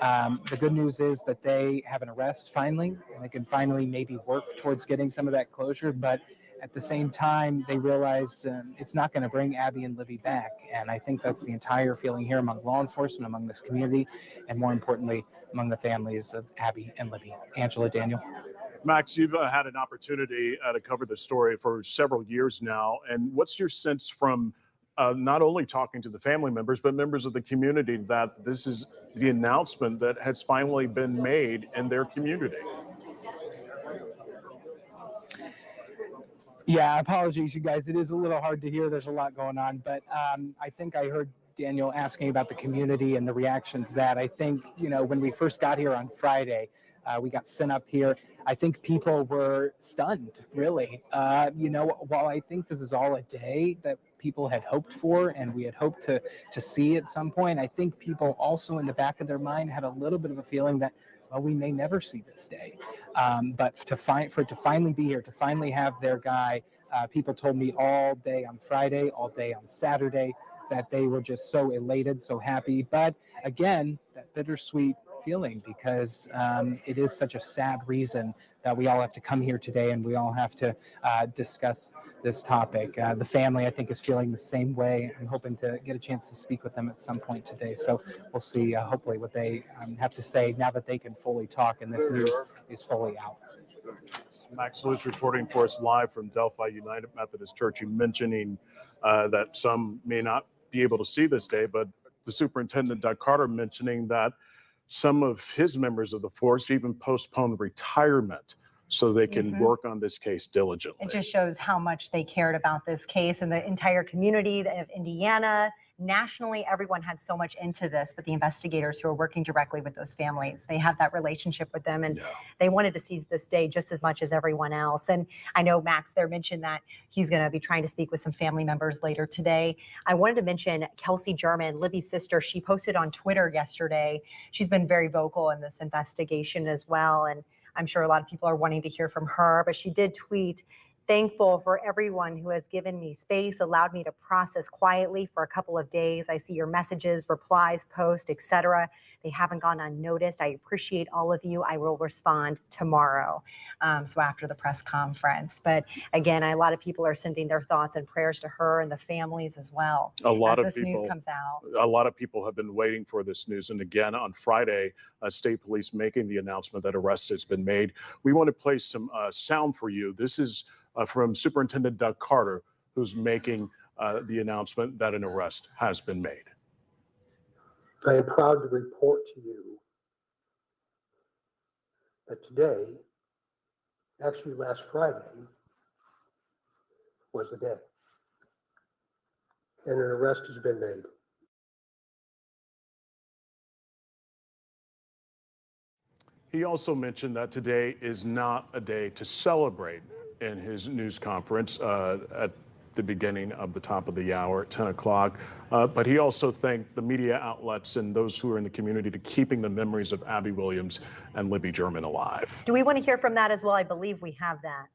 The good news is that they have an arrest finally, and they can finally maybe work towards getting some of that closure. But at the same time, they realize it's not going to bring Abby and Libby back. And I think that's the entire feeling here among law enforcement, among this community, and more importantly, among the families of Abby and Libby. Angela, Daniel. Max, you've had an opportunity to cover the story for several years now. And what's your sense from not only talking to the family members, but members of the community, that this is the announcement that has finally been made in their community? Yeah, apologies, you guys. It is a little hard to hear. There's a lot going on, but I think I heard Daniel asking about the community and the reaction to that. I think, you know, when we first got here on Friday, we got sent up here. I think people were stunned, really. You know, while I think this is all a day that people had hoped for and we had hoped to see at some point, I think people also in the back of their mind had a little bit of a feeling that, well, we may never see this day. But for it to finally be here, to finally have their guy, people told me all day on Friday, all day on Saturday, that they were just so elated, so happy. But again, that bittersweet feeling, because it is such a sad reason that we all have to come here today and we all have to discuss this topic. The family, I think, is feeling the same way. I'm hoping to get a chance to speak with them at some point today. So we'll see, hopefully, what they have to say now that they can fully talk and this news is fully out. Max Lewis reporting for us live from Delphi United Methodist Church. You mentioning that some may not be able to see this day, but the superintendent, Doug Carter, mentioning that some of his members of the force even postponed retirement so they can work on this case diligently. It just shows how much they cared about this case, and the entire community of Indiana, nationally, everyone had so much into this, but the investigators who are working directly with those families, they have that relationship with them, and they wanted to seize this day just as much as everyone else. And I know Max there mentioned that he's going to be trying to speak with some family members later today. I wanted to mention Kelsey German, Libby's sister. She posted on Twitter yesterday. She's been very vocal in this investigation as well, and I'm sure a lot of people are wanting to hear from her, but she did tweet, "Thankful for everyone who has given me space, allowed me to process quietly for a couple of days. I see your messages, replies, posts, etc. They haven't gone unnoticed. I appreciate all of you. I will respond tomorrow." So after the press conference. But again, a lot of people are sending their thoughts and prayers to her and the families as well. A lot as of this people, news comes out. A lot of people have been waiting for this news. And again, on Friday, state police making the announcement that arrest has been made. We want to play some sound for you. This is from Superintendent Doug Carter, who's making the announcement that an arrest has been made. I am proud to report to you that today, actually last Friday, was the day. And an arrest has been made. He also mentioned that today is not a day to celebrate in his news conference at the beginning of the top of the hour at 10 o'clock. But he also thanked the media outlets and those who are in the community to keeping the memories of Abby Williams and Libby German alive. Do we want to hear from that as well? I believe we have that.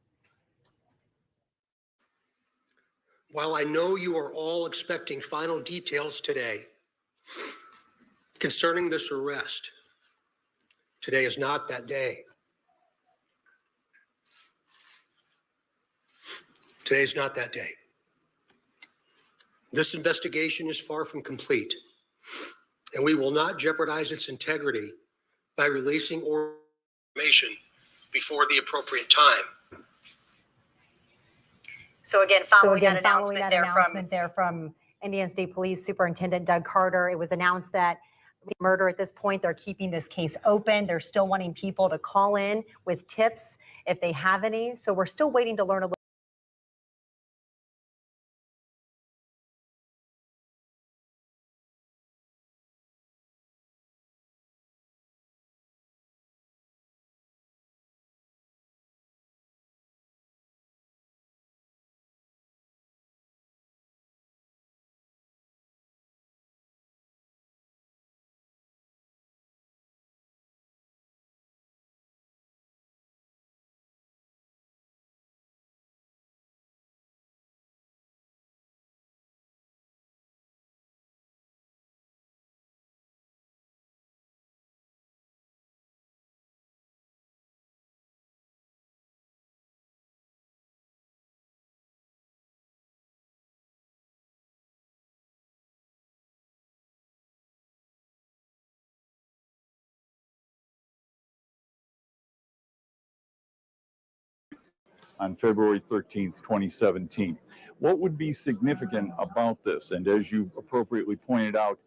While I know you are all expecting final details today, Concerning this arrest, today is not that day. Today is not that day. This investigation is far from complete, and we will not jeopardize its integrity by releasing or information before the appropriate time. So again, following that announcement there from Indiana State Police Superintendent Doug Carter, it was announced that murder at this point, they're keeping this case open. They're still wanting people to call in with tips if they have any. So we're still waiting to learn a little. On February 13th, 2017. What would be significant about this? And as you appropriately pointed out,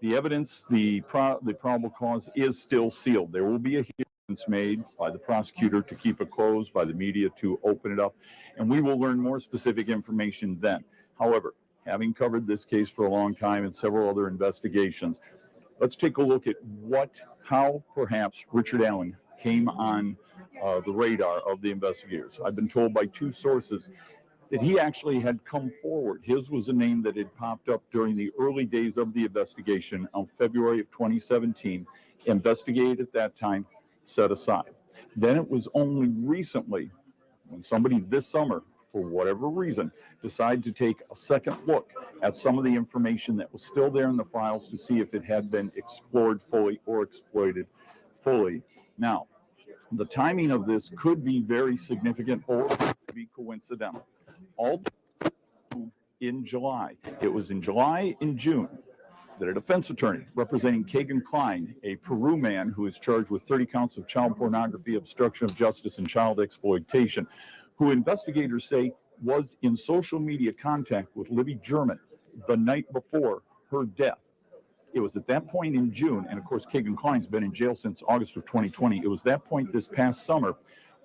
the evidence, the probable cause is still sealed. There will be a hearing made by the prosecutor to keep it closed, by the media to open it up, and we will learn more specific information then. However, having covered this case for a long time and several other investigations, let's take a look at how perhaps Richard Allen came on the radar of the investigators. I've been told by two sources that he actually had come forward. His was a name that had popped up during the early days of the investigation on February of 2017, investigated at that time, set aside. Then it was only recently when somebody this summer, for whatever reason, decided to take a second look at some of the information that was still there in the files to see if it had been explored fully or exploited fully. Now, the timing of this could be very significant or could be coincidental. All in July. It was in July and June that a defense attorney representing Kagan Klein, a Peru man who is charged with 30 counts of child pornography, obstruction of justice, and child exploitation, who investigators say was in social media contact with Libby German the night before her death. It was at that point in June, and of course, Kagan Klein's been in jail since August of 2020. It was that point this past summer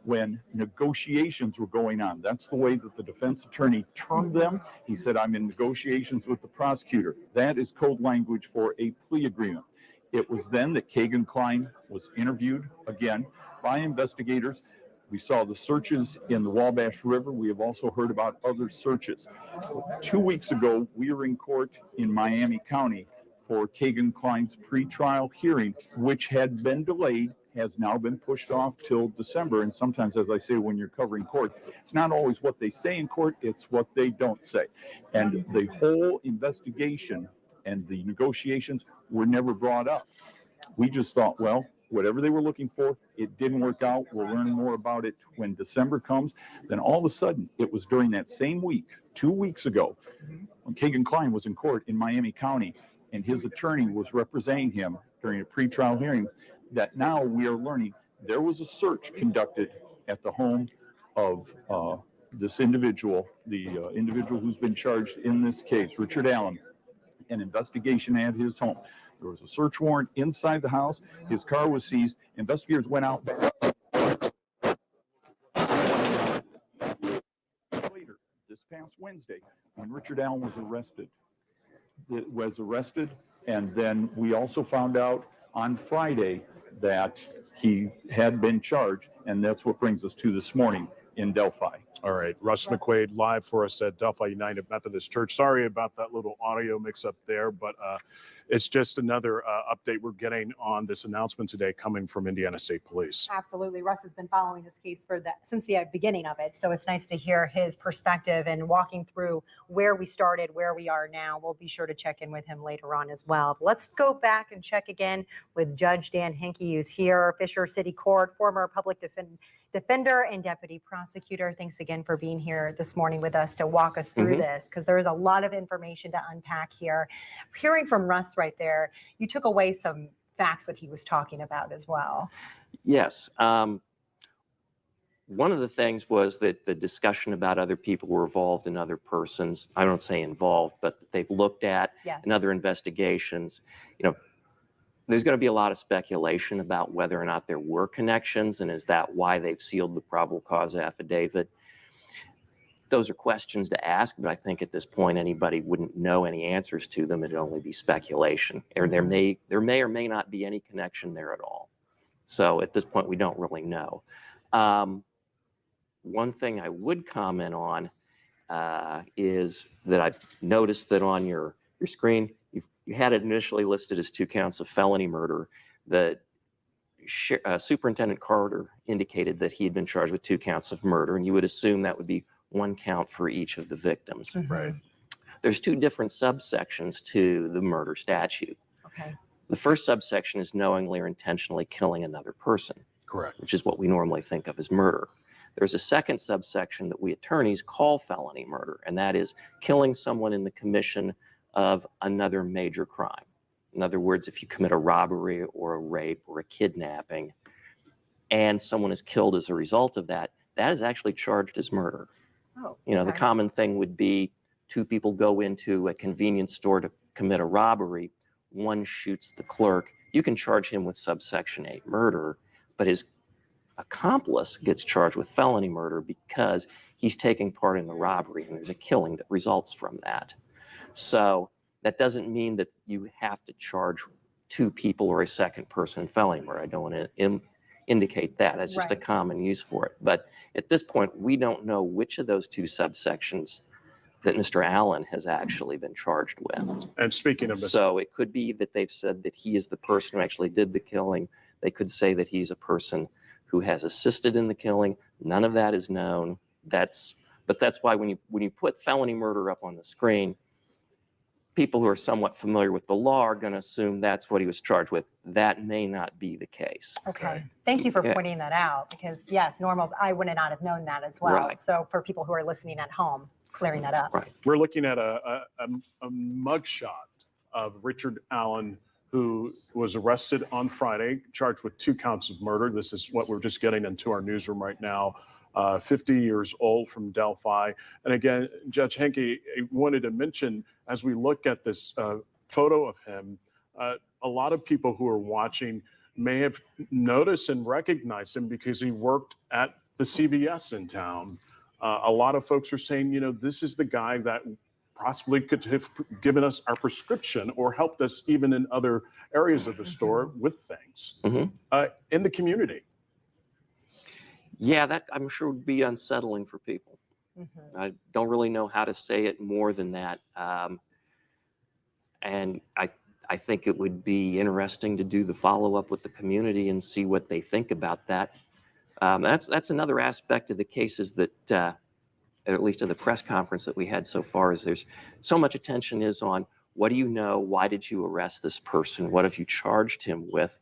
when negotiations were going on. That's the way that the defense attorney termed them. He said, I'm in negotiations with the prosecutor. That is code language for a plea agreement. It was then that Kagan Klein was interviewed again by investigators. We saw the searches in the Wabash River. We have also heard about other searches. 2 weeks ago, we were in court in Miami County for Kagan Klein's pretrial hearing, which had been delayed, has now been pushed off till December. And sometimes, as I say, when you're covering court, it's not always what they say in court, it's what they don't say. And the whole investigation and the negotiations were never brought up. We just thought, well, whatever they were looking for, it didn't work out. We'll learn more about it when December comes. Then all of a sudden, it was during that same week, 2 weeks ago, when Kagan Klein was in court in Miami County, and his attorney was representing him during a pretrial hearing, that now we are learning there was a search conducted at the home of this individual, the individual who's been charged in this case, Richard Allen, an investigation at his home. There was a search warrant inside the house. His car was seized. Investigators went out later, this past Wednesday, when Richard Allen was arrested. And then we also found out on Friday that he had been charged, and that's what brings us to this morning in Delphi. All right, Russ McQuaid live for us at Delphi United Methodist Church. Sorry about that little audio mix-up there, but it's just another update we're getting on this announcement today coming from Indiana State Police. Absolutely. Russ has been following this case since the beginning of it. So it's nice to hear his perspective and walking through where we started, where we are now. We'll be sure to check in with him later on as well. But let's go back and check again with Judge Dan Henke, who's here, Fisher City Court, former public defender and deputy prosecutor. Thanks again for being here this morning with us to walk us through this, because there is a lot of information to unpack here. Hearing from Russ right there, you took away some facts that he was talking about as well. Yes. One of the things was that the discussion about other people were involved in other persons. I don't say involved, but that they've looked at in other investigations. You know, there's going to be a lot of speculation about whether or not there were connections, and is that why they've sealed the probable cause affidavit? Those are questions to ask, but I think at this point anybody wouldn't know any answers to them. It'd only be speculation, or there may or may not be any connection there at all. So at this point we don't really know. One thing I would comment on is that I've noticed that on your screen you had it initially listed as 2 counts of felony murder. The Superintendent Carter indicated that he had been charged with 2 counts of murder, and you would assume that would be 1 count for each of the victims. Right. There's 2 different subsections to the murder statute. Okay. The first subsection is knowingly or intentionally killing another person. Correct. Which is what we normally think of as murder. There's a second subsection that we attorneys call felony murder, and that is killing someone in the commission of another major crime. In other words, if you commit a robbery or a rape or a kidnapping and someone is killed as a result of that, that is actually charged as murder. Oh, you know, the common thing would be 2 people go into a convenience store to commit a robbery, one shoots the clerk. You can charge him with subsection 8 murder, but his accomplice gets charged with felony murder because he's taking part in the robbery and there's a killing that results from that. So that doesn't mean that you have to charge 2 people or a second person in felony murder. I don't want to indicate that. That's just a common use for it. But at this point, we don't know which of those 2 subsections that Mr. Allen has actually been charged with. And speaking of So it could be that they've said that he is the person who actually did the killing. They could say that he's a person who has assisted in the killing. None of that is known. But that's why when you put felony murder up on the screen, people who are somewhat familiar with the law are going to assume that's what he was charged with. That may not be the case. Okay. Thank you for pointing that out, because yes, I would not have known that as well. Right. So for people who are listening at home, clearing that up. Right. We're looking at a mugshot of Richard Allen, who was arrested on Friday, charged with 2 counts of murder. This is what we're just getting into our newsroom right now. 50 years old, from Delphi. And again, Judge Henke wanted to mention, as we look at this photo of him, a lot of people who are watching may have noticed and recognized him because he worked at the CVS in town. A lot of folks are saying, you know, this is the guy that possibly could have given us our prescription or helped us even in other areas of the store with things in the community. Yeah, that I'm sure would be unsettling for people. I don't really know how to say it more than that. And I think it would be interesting to do the follow-up with the community and see what they think about that. That's another aspect of the cases that, at least of the press conference that we had so far, is there's so much attention is on what do you know, why did you arrest this person, what have you charged him with,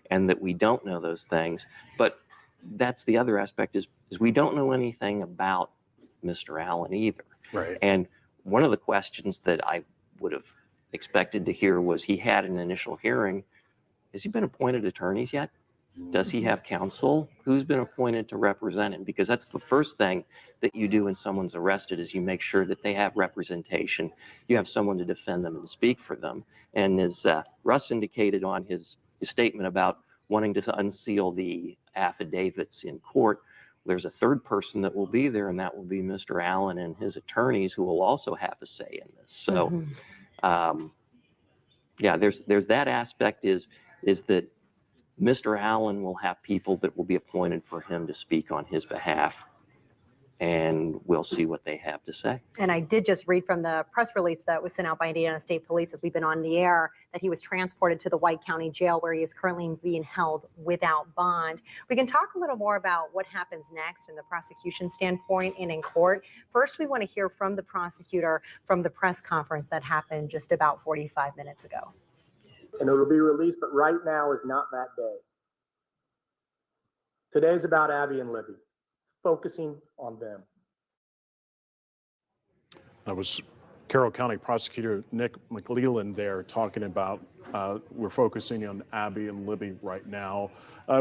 and that we don't know those things. But that's the other aspect is we don't know anything about Mr. Allen either. Right. And one of the questions that I would have expected to hear was he had an initial hearing. Has he been appointed attorneys yet? Does he have counsel? Who's been appointed to represent him? Because that's the first thing that you do when someone's arrested is you make sure that they have representation. You have someone to defend them and speak for them. And as Russ indicated on his statement about wanting to unseal the affidavits in court, there's a third person that will be there, and that will be Mr. Allen and his attorneys, who will also have a say in this. So, yeah, there's that aspect is that Mr. Allen will have people that will be appointed for him to speak on his behalf. and we'll see what they have to say. And I did just read from the press release that was sent out by Indiana State Police as we've been on the air that he was transported to the White County Jail where he is currently being held without bond. We can talk a little more about what happens next in the prosecution standpoint and in court. First, we want to hear from the prosecutor from the press conference that happened just about 45 minutes ago. And it'll be released, but right now is not that day. Today's about Abby and Libby, focusing on them. That was Carroll County Prosecutor Nick McLeland there talking about we're focusing on Abby and Libby right now.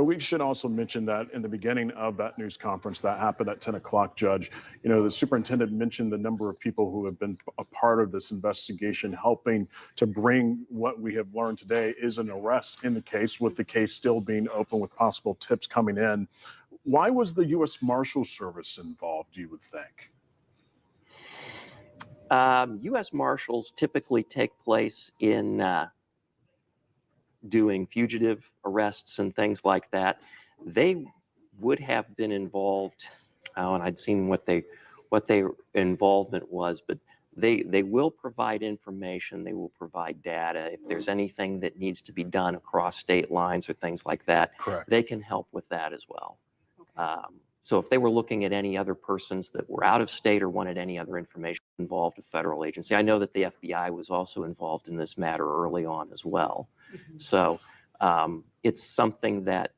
We should also mention that in the beginning of that news conference that happened at 10 o'clock, Judge, the superintendent mentioned the number of people who have been a part of this investigation, helping to bring what we have learned today is an arrest in the case, with the case still being open with possible tips coming in. Why was the U.S. Marshal Service involved, you would think? U.S. Marshals typically take place in doing fugitive arrests and things like that. They would have been involved, and I'd seen what their involvement was, but they will provide information, they will provide data. If there's anything that needs to be done across state lines or things like that, correct, they can help with that as well. So if they were looking at any other persons that were out of state or wanted any other information involved a federal agency, I know that the FBI was also involved in this matter early on as well. Mm-hmm. So it's something that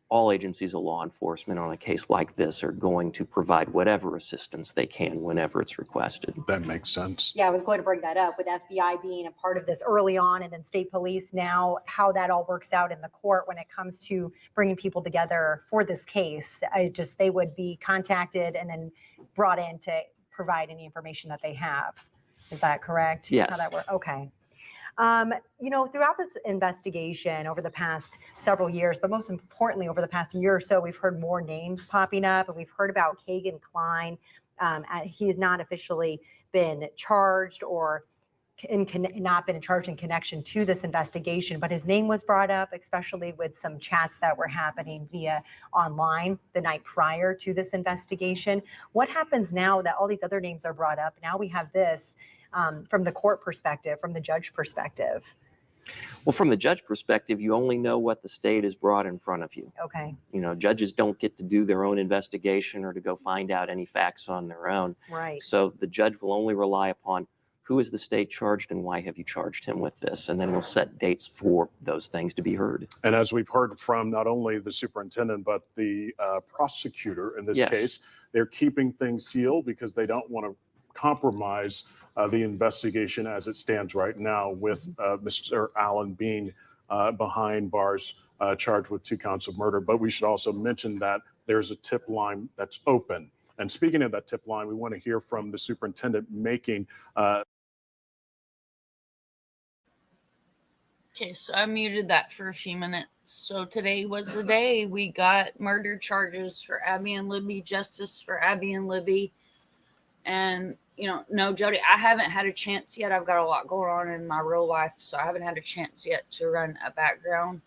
all agencies of law enforcement on a case like this are going to provide whatever assistance they can whenever it's requested. That makes sense. Yeah, I was going to bring that up with FBI being a part of this early on and then state police now, how that all works out in the court when it comes to bringing people together for this case. They would be contacted and then brought in to provide any information that they have. Is that correct? Yes. How that works? Okay. Throughout this investigation over the past several years, but most importantly over the past year or so, we've heard more names popping up, and we've heard about Kagan Klein. He has not officially been charged or not been charged in connection to this investigation, but his name was brought up, especially with some chats that were happening via online the night prior to this investigation. What happens now that all these other names are brought up? Now we have this from the court perspective, from the judge perspective. Well, from the judge perspective, you only know what the state has brought in front of you. Okay. Judges don't get to do their own investigation or to go find out any facts on their own. Right. So the judge will only rely upon who is the state charged and why have you charged him with this? And then we'll set dates for those things to be heard. And as we've heard from not only the superintendent, but the prosecutor in this Yes. case, they're keeping things sealed because they don't want to compromise the investigation as it stands right now, with Mr. Allen being behind bars, charged with 2 counts of murder. But we should also mention that there's a tip line that's open. And speaking of that tip line, we want to hear from the superintendent making Okay, so I muted that for a few minutes. So today was the day we got murder charges for Abby and Libby, justice for Abby and Libby. And, no, Jody, I haven't had a chance yet. I've got a lot going on in my real life, so I haven't had a chance yet to run a background.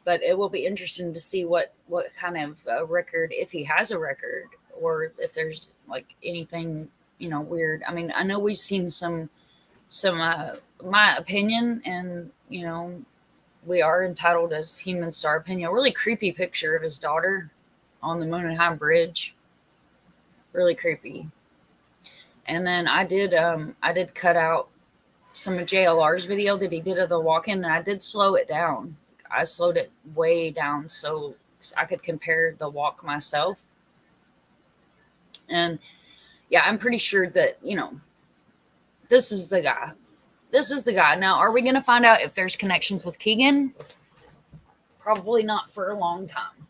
But it will be interesting to see what kind of record, if he has a record, or if there's like anything, weird. I mean, I know we've seen some my opinion, and, we are entitled as humans to our opinion. A really creepy picture of his daughter on the Moon and High Bridge. Really creepy. And then I did cut out some of JLR's video that he did of the walk-in, and I did slow it down. I slowed it way down so I could compare the walk myself. And yeah, I'm pretty sure that, this is the guy. This is the guy. Now, are we going to find out if there's connections with Keegan? Probably not for a long time.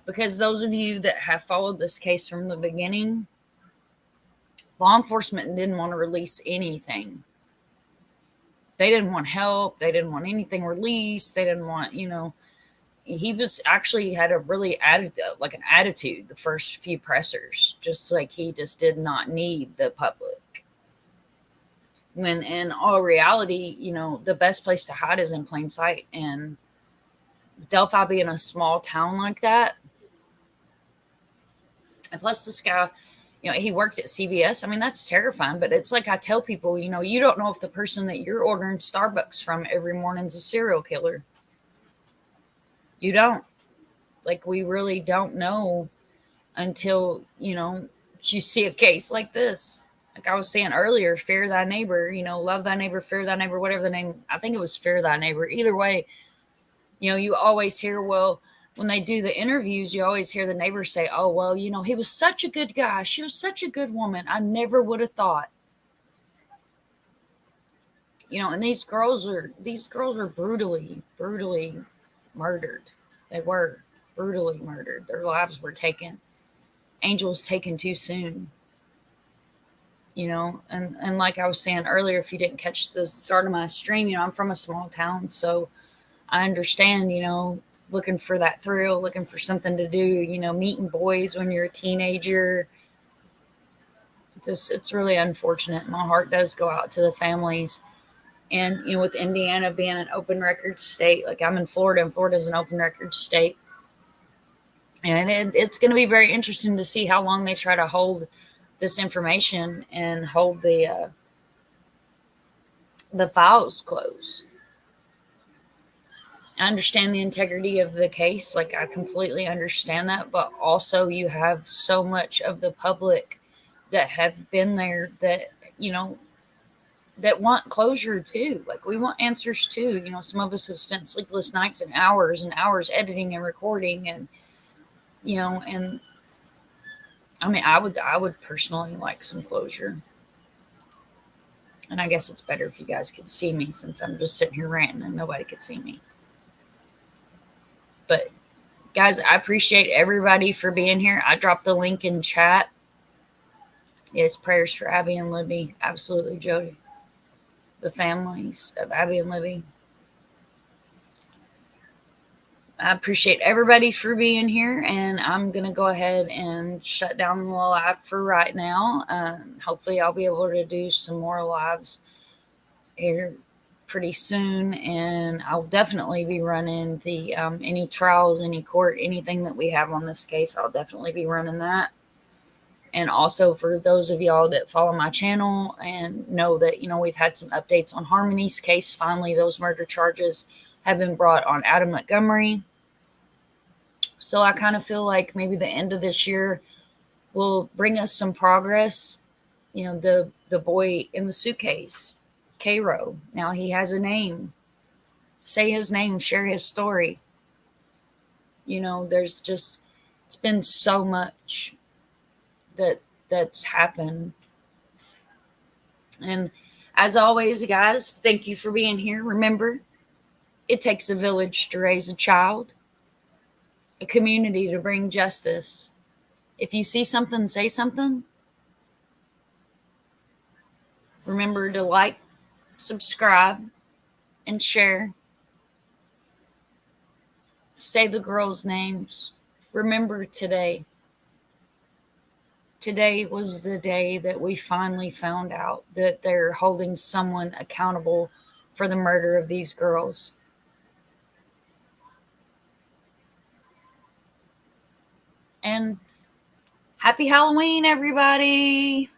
Because those of you that have followed this case from the beginning, law enforcement didn't want to release anything. They didn't want help. They didn't want anything released. They didn't want, he was actually had a really an attitude the first few pressers, just like he just did not need the public. When in all reality, the best place to hide is in plain sight. And Delphi being a small town like that, And plus this guy, he works at CVS. I mean, that's terrifying, but it's like I tell people, you don't know if the person that you're ordering Starbucks from every morning is a serial killer. You don't. Like, we really don't know until, you see a case like this. Like I was saying earlier, fear thy neighbor, love thy neighbor, fear thy neighbor, whatever the name, I think it was fear thy neighbor. Either way, you always hear, well, when they do the interviews, you always hear the neighbors say, oh, well, he was such a good guy. She was such a good woman. I never would have thought. And these girls are brutally murdered. They were brutally murdered. Their lives were taken. Angel was taken too soon. And like I was saying earlier, if you didn't catch the start of my stream, I'm from a small town, so I understand, looking for that thrill, looking for something to do, meeting boys when you're a teenager. It's really unfortunate. My heart does go out to the families. And, with Indiana being an open record state, like I'm in Florida, and Florida is an open record state. And it's going to be very interesting to see how long they try to hold this information and hold the files closed. I understand the integrity of the case. Like, I completely understand that. But also you have so much of the public that have been there that, that want closure too. Like, we want answers too. Some of us have spent sleepless nights and hours editing and recording, and, and I mean, I would personally like some closure. And I guess it's better if you guys could see me, since I'm just sitting here ranting and nobody could see me. But guys, I appreciate everybody for being here. I dropped the link in chat. It's prayers for Abby and Libby. Absolutely, Jody. The families of Abby and Libby. I appreciate everybody for being here, and I'm going to go ahead and shut down the live for right now. Hopefully I'll be able to do some more lives here pretty soon, and I'll definitely be running the any trials, any court, anything that we have on this case. I'll definitely be running that. And also, for those of y'all that follow my channel and know that, we've had some updates on Harmony's case. Finally, those murder charges have been brought on Adam Montgomery. So I kind of feel like maybe the end of this year will bring us some progress. The boy in the suitcase, Cairo. Now he has a name. Say his name, share his story. There's just, it's been so much that's happened. And as always, guys, thank you for being here. Remember, it takes a village to raise a child, a community to bring justice. If you see something, say something. Remember to like, subscribe, and share. Say the girls' names. Remember today. Today was the day that we finally found out that they're holding someone accountable for the murder of these girls. And happy Halloween, everybody.